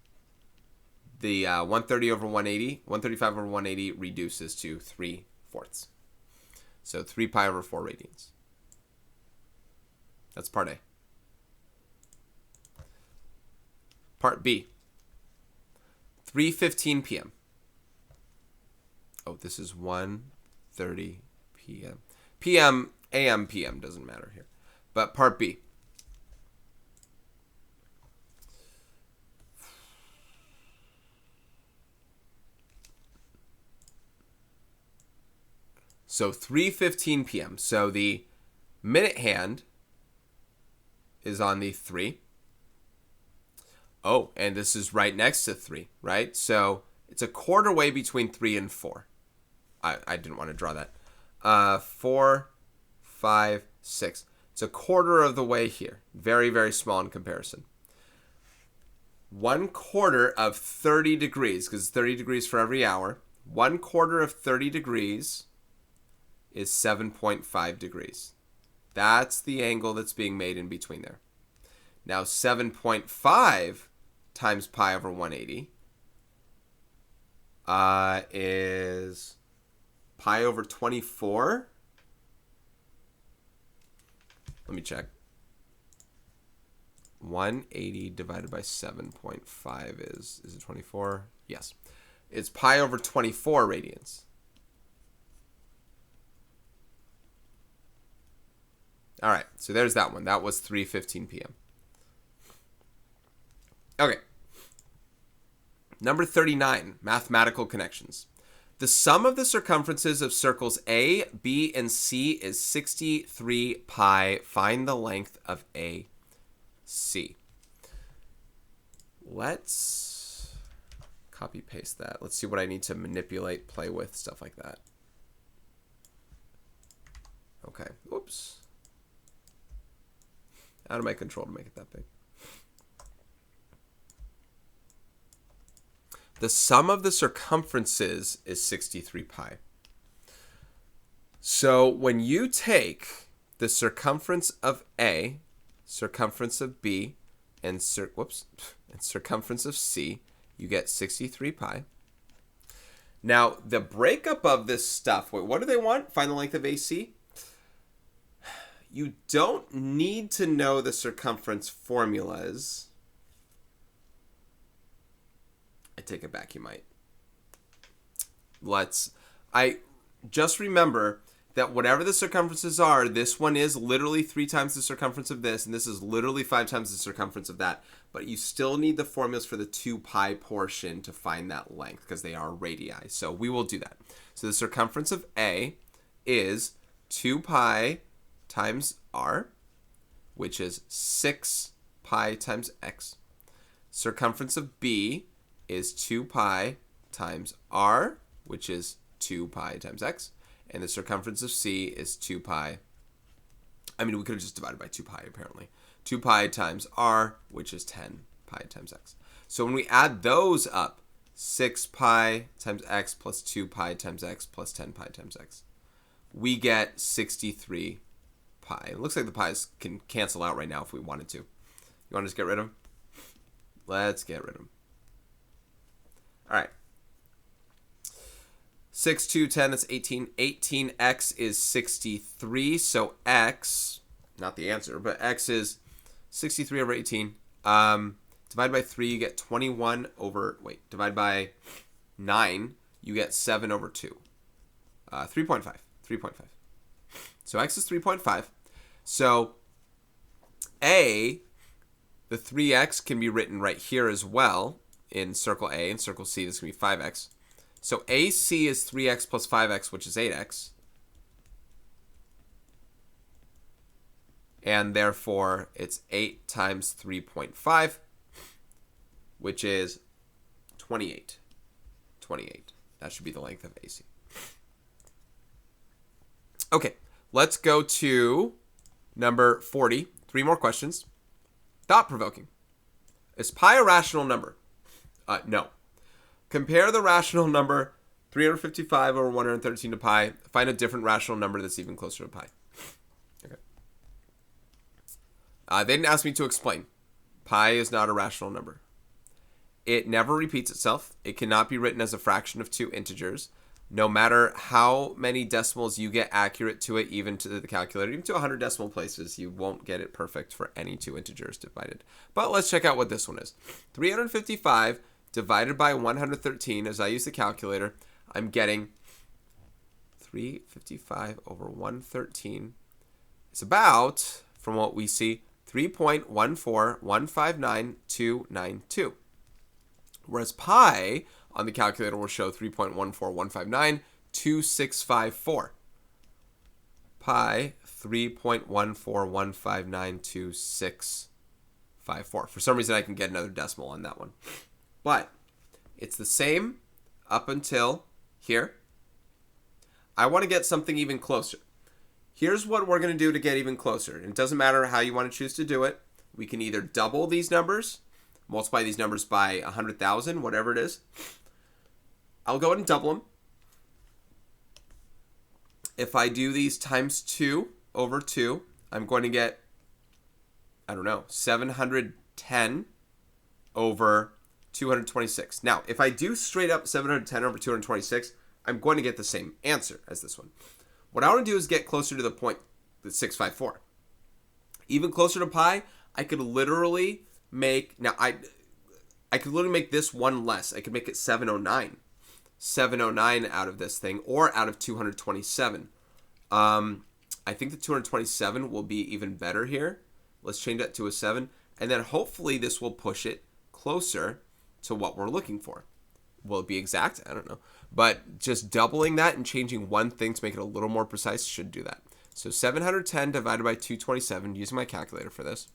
The 130 over 180, 135 over 180 reduces to 3/4. So 3 pi over 4 radians. That's part A. Part B. 3:15 p.m. Oh, this is 1:30 p.m. p.m. a.m. p.m. doesn't matter here. But part B. So 3:15 p.m. So the minute hand is on the 3. Oh, and this is right next to 3, right? So it's a quarter way between 3 and 4. I didn't want to draw that. 4, 5, 6. It's a quarter of the way here. Very, very small in comparison. 1/4 of 30 degrees, because it's 30 degrees for every hour. 1/4 of 30 degrees is 7.5 degrees. That's the angle that's being made in between there. Now 7.5 times pi over 180 is pi over 24. Let me check. 180 divided by 7.5 is it 24? Yes. It's pi over 24 radians. All right, so there's that one. That was 3:15 p.m. Okay. Number 39, mathematical connections. The sum of the circumferences of circles A, B, and C is 63 pi. Find the length of AC. Let's copy paste that. Let's see what I need to manipulate, play with, stuff like that. Okay, whoops. Out of my control to make it that big. The sum of the circumferences is 63 pi. So when you take the circumference of A, circumference of B, and circumference of C, you get 63 pi. Now, the breakup of this stuff, wait, what do they want? Find the length of AC? You don't need to know the circumference formulas. I take it back, you might. I just remember that whatever the circumferences are, this one is literally 3 times the circumference of this, and this is literally 5 times the circumference of that. But you still need the formulas for the 2 pi portion to find that length, because they are radii. So we will do that. So the circumference of A is 2 pi times r, which is 6 pi times x. Circumference of B is 2 pi times r, which is 2 pi times x. And the circumference of C is 2 pi. I mean, we could have just divided by 2 pi, apparently. 2 pi times r, which is 10 pi times x. So when we add those up, 6 pi times x plus 2 pi times x plus 10 pi times x, we get 63 pi. It looks like the pi's can cancel out right now if we wanted to. You want to just get rid of them? Let's get rid of them. All right. 6, 2, 10, that's 18. 18x is 63. So x, not the answer, but x is 63 over 18. Divide by 3, you get 21 over, divide by 9, you get 7 over 2. 3.5. 3.5. So x is 3.5. So A, the 3x can be written right here as well in circle A. In circle C, this is going to be 5x. So AC is 3x plus 5x, which is 8x. And therefore, it's 8 times 3.5, which is 28. 28. That should be the length of AC. Okay, let's go to number 40. 3 more questions. Thought-provoking. Is pi a rational number? No. Compare the rational number 355 over 113 to pi. Find a different rational number that's even closer to pi. Okay. They didn't ask me to explain. Pi is not a rational number. It never repeats itself. It cannot be written as a fraction of 2 integers. no matter how many decimals you get accurate to it, even to the calculator, even to 100 decimal places, you won't get it perfect for any two integers divided. But let's check out what this one is. 355 divided by 113, as I use the calculator, I'm getting 355 over 113 is about, from what we see, 3.14159.292. Whereas pi on the calculator will show 3.14159.2654. Pi 3.14159.2654. For some reason I can get another decimal on that one. But it's the same up until here. I want to get something even closer. Here's what we're going to do to get even closer. And it doesn't matter how you want to choose to do it. We can either double these numbers, multiply these numbers by 100,000, whatever it is. I'll go ahead and double them. If I do these times 2 over 2, I'm going to get, 710 over 226. Now, if I do straight up 710 over 226, I'm going to get the same answer as this one. What I want to do is get closer to the point that's 654. Even closer to pi, I could literally make, I could literally make this one less. I could make it 709. 709 out of this thing, or out of 227. I think the 227 will be even better here. Let's change that to a 7. And then hopefully this will push it closer to what we're looking for. Will it be exact? I don't know. But just doubling that and changing one thing to make it a little more precise should do that. So 710 divided by 227, using my calculator for this.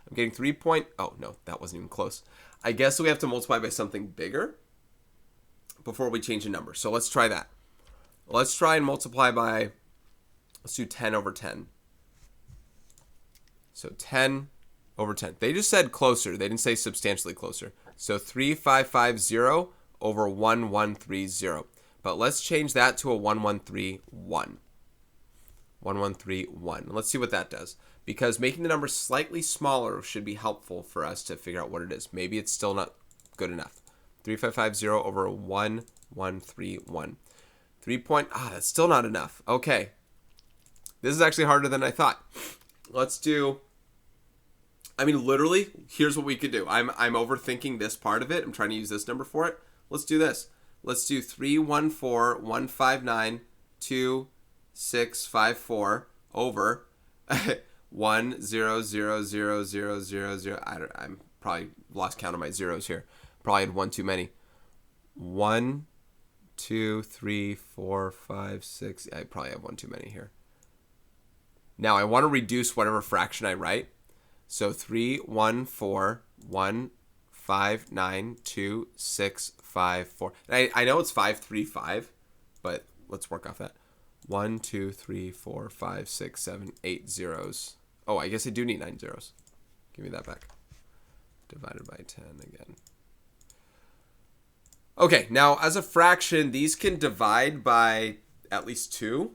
I'm getting 3 point... Oh, no, that wasn't even close. I guess we have to multiply by something bigger before we change a number. So let's try that. Let's try and multiply by... Let's do 10 over 10. So 10 over 10. They just said closer. They didn't say substantially closer. So 3550 over 1130. But let's change that to a 1131. 1131. Let's see what that does. Because making the number slightly smaller should be helpful for us to figure out what it is. Maybe it's still not good enough. 3550 over 1131. That's still not enough. Okay. This is actually harder than I thought. Let's do... literally, here's what we could do. I'm overthinking this part of it. I'm trying to use this number for it. Let's do this. Let's do 314,159,2654 over 1000000. I'm probably lost count of my zeros here. Probably had one too many. 1, 2, 3, 4, 5, 6. I probably have one too many here. Now I want to reduce whatever fraction I write. So 314,159,2654. I know it's 535, but let's work off that. 1, 2, 3, 4, 5, 6, 7, 8 zeros. Oh, I guess I do need 9 zeros. Give me that back. Divided by 10 again. Okay, now as a fraction, these can divide by at least 2.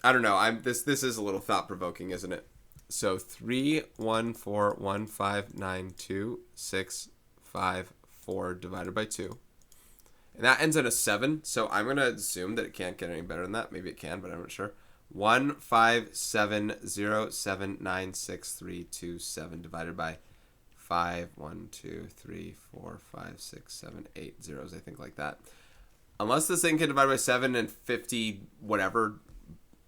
I don't know. This is a little thought-provoking, isn't it? So 314,159,2654 divided by 2. And that ends in a 7. So I'm going to assume that it can't get any better than that. Maybe it can, but I'm not sure. 157079632 divided by 5, 1, 2, 3, 4, 5, 6, 7, 8 zeros, I think, like that. Unless this thing can divide by 7 and 50 whatever,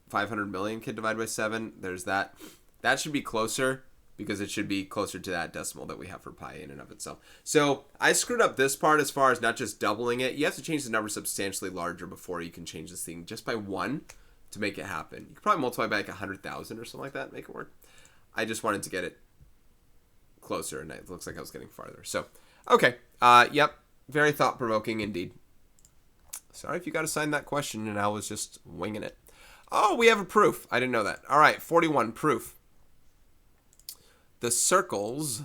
500 million can divide by 7, there's that. That should be closer because it should be closer to that decimal that we have for pi in and of itself. So I screwed up this part as far as not just doubling it. You have to change the number substantially larger before you can change this thing just by 1 to make it happen. You could probably multiply by like 100,000 or something like that, make it work. I just wanted to get it closer, and it looks like I was getting farther. So, okay. Yep. Very thought-provoking indeed. Sorry if you got assigned that question and I was just winging it. Oh, we have a proof. I didn't know that. All right, 41, proof. The circles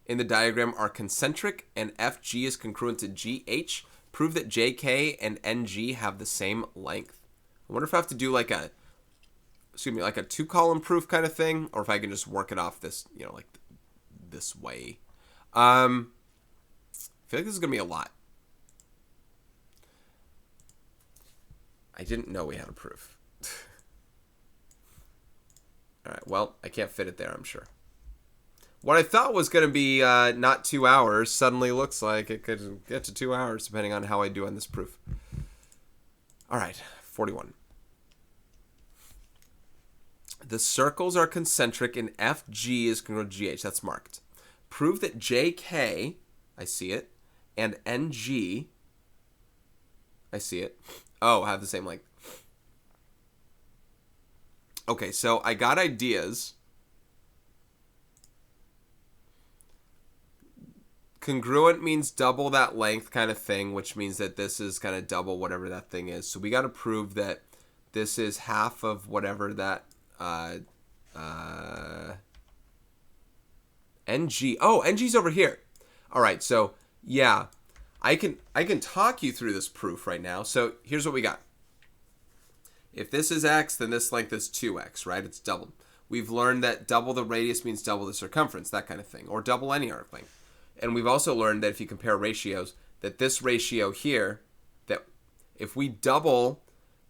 in the diagram are concentric and FG is congruent to GH. Prove that JK and NG have the same length. I wonder if I have to do like a 2-column proof kind of thing, or if I can just work it off this, like this way. I feel like this is going to be a lot. I didn't know we had a proof. All right, well, I can't fit it there, I'm sure. What I thought was going to be not 2 hours suddenly looks like it could get to 2 hours depending on how I do on this proof. All right, 41. The circles are concentric and FG is congruent to GH. That's marked. Prove that JK, I see it, and NG, I see it, have the same length. Okay, so I got ideas. Congruent means double that length kind of thing, which means that this is kind of double whatever that thing is. So we got to prove that this is half of whatever that NG. Oh, NG's over here. All right, so yeah, I can talk you through this proof right now. So here's what we got. If this is x, then this length is 2x, right? It's doubled. We've learned that double the radius means double the circumference, that kind of thing, or double any arc length. And we've also learned that if you compare ratios, that this ratio here, that if we double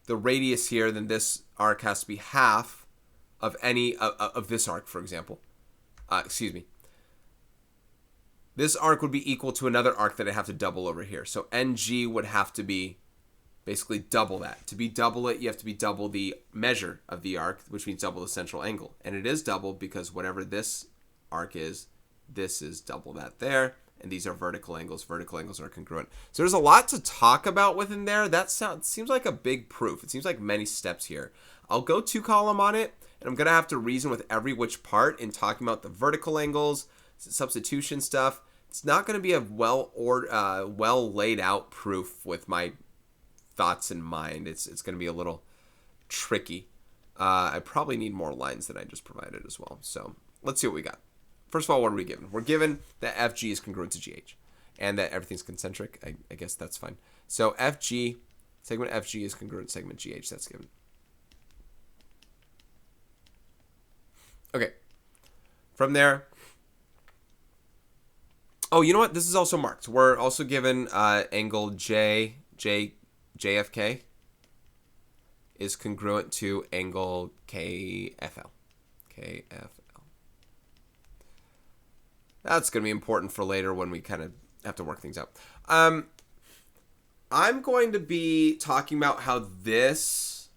the radius here, then this arc has to be half of any of this arc, for example. This arc would be equal to another arc that I have to double over here. So NG would have to be basically double that. To be double it, you have to be double the measure of the arc, which means double the central angle. And it is double because whatever this arc is, this is double that there. And these are vertical angles. Vertical angles are congruent. So there's a lot to talk about within there. That seems like a big proof. It seems like many steps here. I'll go 2-column on it, and I'm going to have to reason with every which part in talking about the vertical angles, substitution stuff. It's not going to be a well laid out proof with my thoughts in mind. It's going to be a little tricky. I probably need more lines than I just provided as well. So let's see what we got. First of all, what are we given? We're given that FG is congruent to GH and that everything's concentric. I guess that's fine. So segment FG is congruent to segment GH. That's given. Okay. From there. Oh, you know what? This is also marked. We're also given angle JFK is congruent to angle KFL. That's going to be important for later when we kind of have to work things out. I'm going to be talking about how this,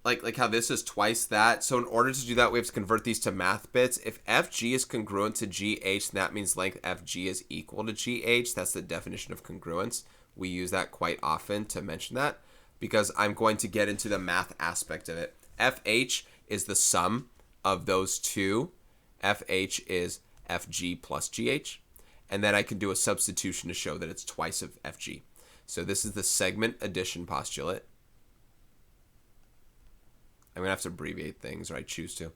like how this is twice that. So in order to do that, we have to convert these to math bits. If FG is congruent to GH, then that means length FG is equal to GH. That's the definition of congruence. We use that quite often to mention that because I'm going to get into the math aspect of it. FH is the sum of those two. FH is FG plus GH. And then I can do a substitution to show that it's twice of FG. So this is the segment addition postulate. I'm going to have to abbreviate things, or I choose to.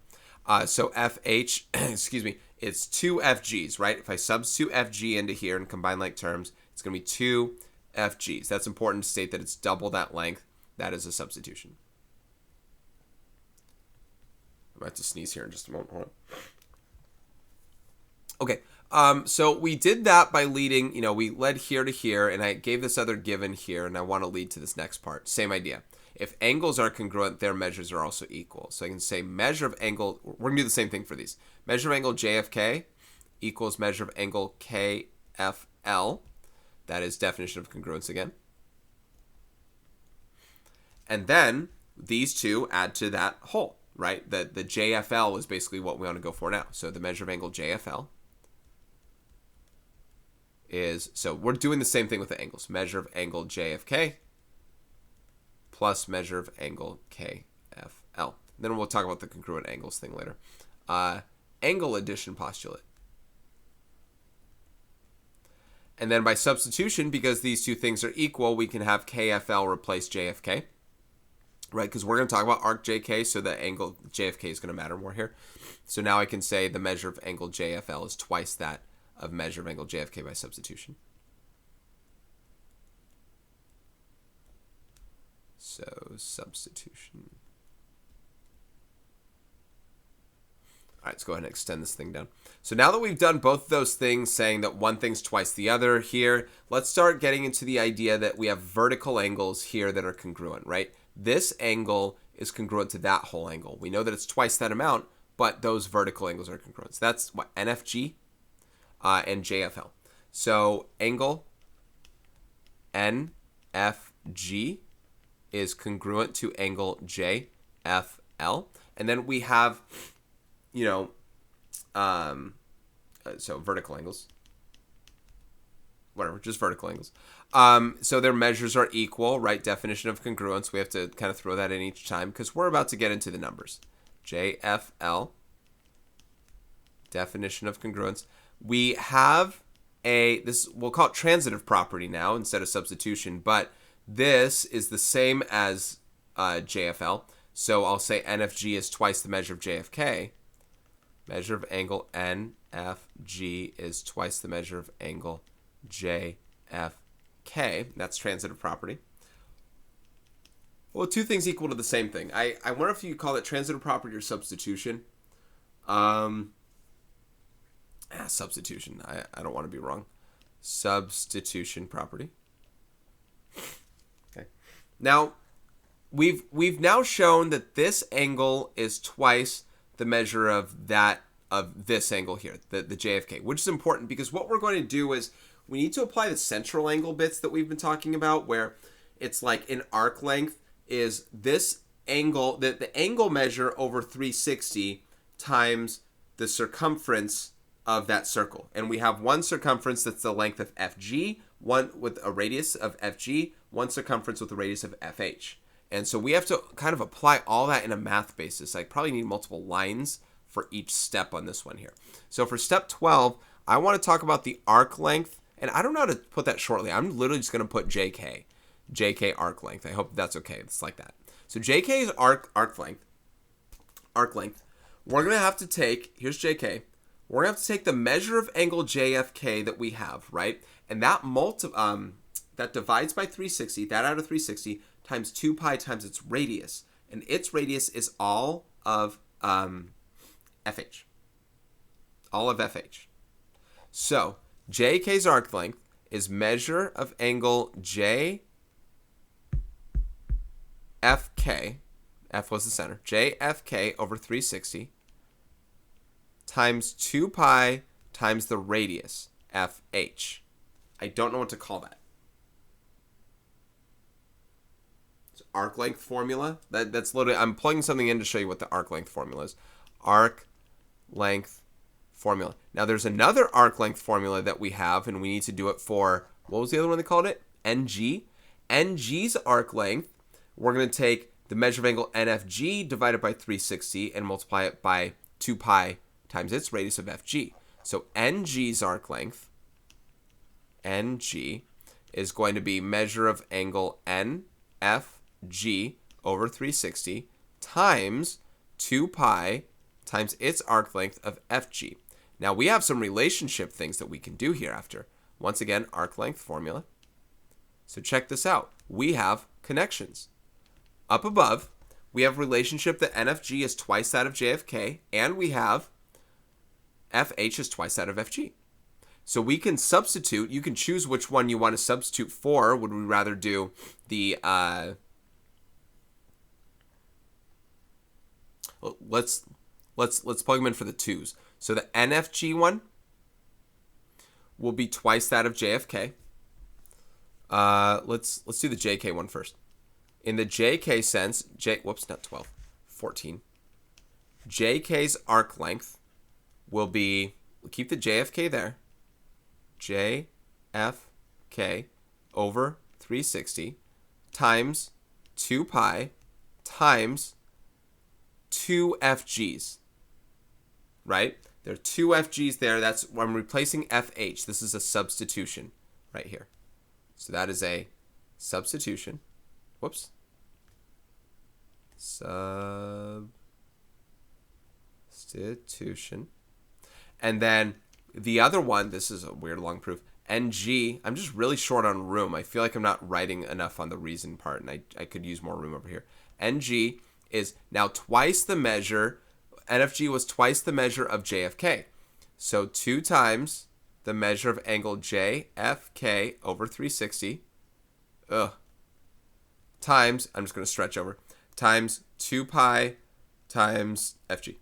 So FH, excuse me, it's 2 FGs, right? If I substitute FG into here and combine like terms, it's going to be 2 FGs. That's important to state that it's double that length. That is a substitution. I'm about to sneeze here in just a moment. Hold on. Okay, so we did that by leading, we led here to here, and I gave this other given here, and I want to lead to this next part. Same idea. If angles are congruent, their measures are also equal. So I can say measure of angle, we're going to do the same thing for these. Measure of angle JFK equals measure of angle KFL. That is definition of congruence again. And then these two add to that whole, right? The JFL is basically what we want to go for now. So the measure of angle JFL is, so we're doing the same thing with the angles. Measure of angle JFK plus measure of angle KFL. Then we'll talk about the congruent angles thing later. Angle addition postulate. And then by substitution, because these two things are equal, we can have KFL replace JFK. Right, because we're going to talk about arc JK, so the angle JFK is going to matter more here. So now I can say the measure of angle JFL is twice that of measure of angle JFK by substitution. So substitution. All right, let's go ahead and extend this thing down. So now that we've done both of those things, saying that one thing's twice the other here, let's start getting into the idea that we have vertical angles here that are congruent, right? this angle is congruent to that whole angle. We know that it's twice that amount, but those vertical angles are congruent. So that's what NFG and JFL. So angle NFG is congruent to angle JFL. And then we have, so vertical angles. Whatever, just vertical angles. So their measures are equal, right? Definition of congruence. We have to kind of throw that in each time because we're about to get into the numbers. JFL, definition of congruence. We have we'll call it transitive property now instead of substitution, but this is the same as JFL. So I'll say NFG is twice the measure of JFK. Measure of angle NFG is twice the measure of angle JFK. That's transitive property. Well, two things equal to the same thing. I wonder if you call it transitive property or substitution. Substitution. I don't want to be wrong. Substitution property. Okay. Now, we've now shown that this angle is twice the measure of this angle here, the JFK, which is important because what we're going to do is we need to apply the central angle bits that we've been talking about, where it's like an arc length is this angle, the angle measure over 360 times the circumference of that circle. And we have one circumference that's the length of FG, one with a radius of FG, one circumference with a radius of FH. And so we have to kind of apply all that in a math basis. I probably need multiple lines for each step on this one here. So for step 12, I want to talk about the arc length. And I don't know how to put that shortly. I'm literally just going to put JK. JK arc length. I hope that's okay. It's like that. So JK is arc length. Arc length. We're going to have to take, here's JK. We're going to have to take the measure of angle JFK that we have, right? And that that divides by 360, that out of 360, times 2 pi times its radius. And its radius is all of FH. All of FH. So JK's arc length is measure of angle JFK. F was the center. JFK over 360 times 2 pi times the radius, FH. I don't know what to call that. So arc length formula. That's literally, I'm plugging something in to show you what the arc length formula is. Arc length formula. Now there's another arc length formula that we have, and we need to do it for, what was the other one they called it? NG. NG's arc length, we're going to take the measure of angle NFG divided by 360 and multiply it by 2 pi times its radius of FG. So NG's arc length, NG, is going to be measure of angle NFG over 360 times 2 pi times its arc length of FG. Now we have some relationship things that we can do here after. Once again, arc length formula. So check this out. We have connections. Up above, we have relationship that NFG is twice that of JFK, and we have FH is twice that of FG. So we can substitute. You can choose which one you want to substitute for. Would we rather do the let's plug them in for the 2's. So the NFG one will be twice that of JFK. Let's do the JK one first. In the JK sense, not 12, 14. JK's arc length will be, we'll keep the JFK there, JFK over 360 times 2 pi times 2 FGs, right? There are 2 FGs there. That's when I'm replacing FH. This is a substitution right here. So that is a substitution. Whoops. Substitution. And then the other one, this is a weird long proof, NG. I'm just really short on room. I feel like I'm not writing enough on the reason part, and I could use more room over here. NG is now twice the measure. NFG was twice the measure of JFK. So 2 times the measure of angle JFK over 360. times, I'm just going to stretch over, times 2 pi times FG.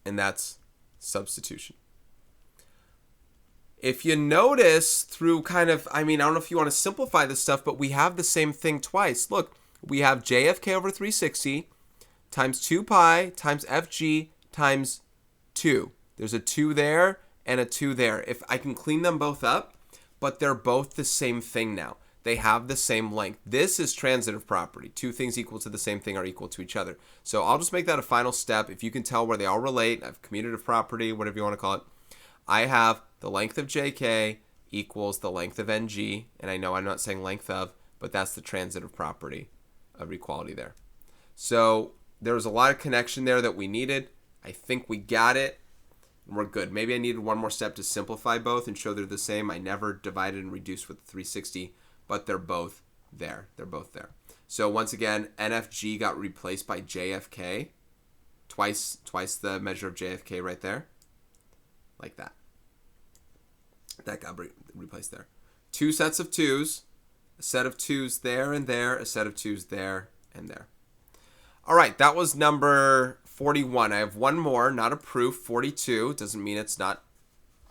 And that's substitution. If you notice through kind of, I don't know if you want to simplify this stuff, but we have the same thing twice. Look, we have JFK over 360 times 2 pi times FG times 2. There's a 2 there and a 2 there. If I can clean them both up, but they're both the same thing now. They have the same length. This is transitive property. Two things equal to the same thing are equal to each other. So I'll just make that a final step. If you can tell where they all relate, I have commutative property, whatever you want to call it. I have the length of JK equals the length of NG. And I know I'm not saying length of, but that's the transitive property of equality there. So there was a lot of connection there that we needed. I think we got it. We're good. Maybe I needed one more step to simplify both and show they're the same. I never divided and reduced with 360, but they're both there. They're both there. So once again, NFG got replaced by JFK. Twice the measure of JFK right there. Like that. That got replaced there. Two sets of 2's. A set of 2's there and there. A set of 2's there and there. All right, that was number 41. I have one more, not a proof. 42 doesn't mean it's not.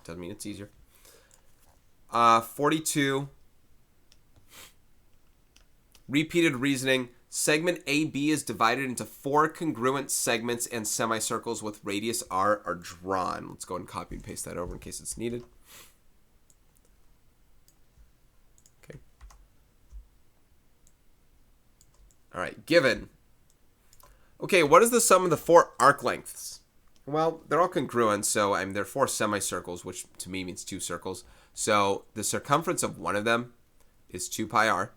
Doesn't mean it's easier. 42. Repeated reasoning. Segment AB is divided into 4 congruent segments and semicircles with radius r are drawn. Let's go ahead and copy and paste that over in case it's needed. Okay. All right, given. Okay, what is the sum of the 4 arc lengths? Well, they're all congruent, so they're 4 semicircles, which to me means 2 circles. So the circumference of one of them is 2 pi r.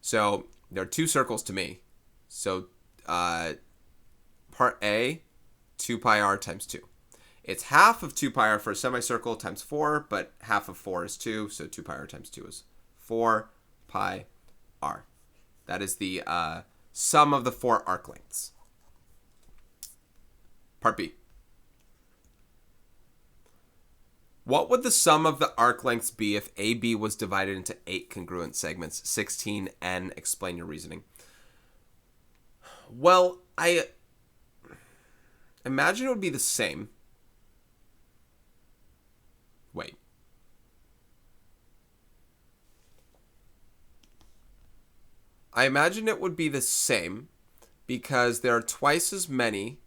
So there are 2 circles to me. So part A, 2 pi r times 2. It's half of 2 pi r for a semicircle times 4, but half of 4 is 2, so 2 pi r times 2 is 4 pi r. That is the sum of the 4 arc lengths. Part B. What would the sum of the arc lengths be if AB was divided into 8 congruent segments? 16n. Explain your reasoning. Well, I imagine it would be the same. Wait. I imagine it would be the same because there are twice as many.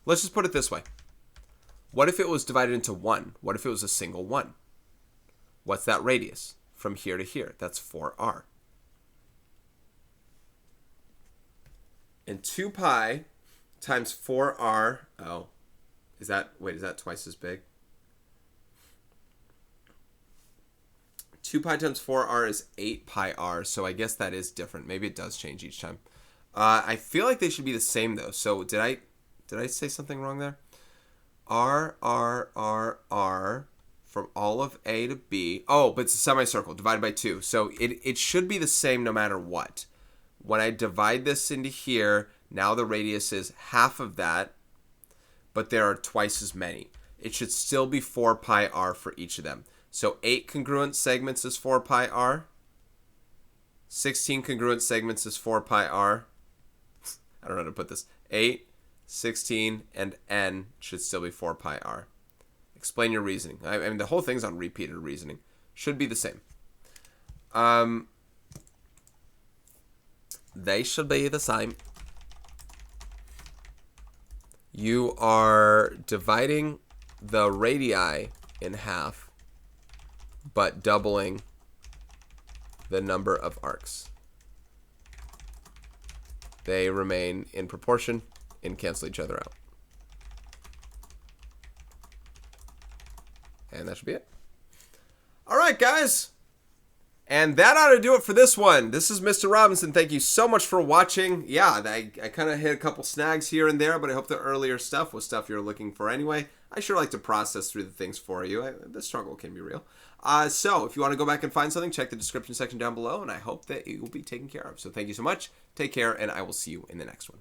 Let's just put it this way. What if it was divided into 1? What if it was a single 1? What's that radius? From here to here. That's 4r. And 2 pi times 4r. Oh. Is that twice as big? 2 pi times 4r is 8 pi r, so I guess that is different. Maybe it does change each time. I feel like they should be the same, though. So did I say something wrong there? R from all of A to B. Oh, but it's a semicircle divided by 2. So it should be the same no matter what. When I divide this into here, now the radius is half of that, but there are twice as many. It should still be 4 pi r for each of them. So 8 congruent segments is 4 pi r. 16 congruent segments is 4 pi r. I don't know how to put this. 8, 16, and n should still be 4 pi r. Explain your reasoning. I mean, the whole thing's on repeated reasoning. Should be the same. They should be the same. You are dividing the radii in half, but doubling the number of arcs. They remain in proportion and cancel each other out. And that should be it. All right, guys. And that ought to do it for this one. This is Mr. Robinson. Thank you so much for watching. Yeah, I kind of hit a couple snags here and there, but I hope the earlier stuff was stuff you're looking for anyway. I sure like to process through the things for you. The struggle can be real. So if you want to go back and find something, check the description section down below, and I hope that it will be taken care of. So thank you so much. Take care, and I will see you in the next one.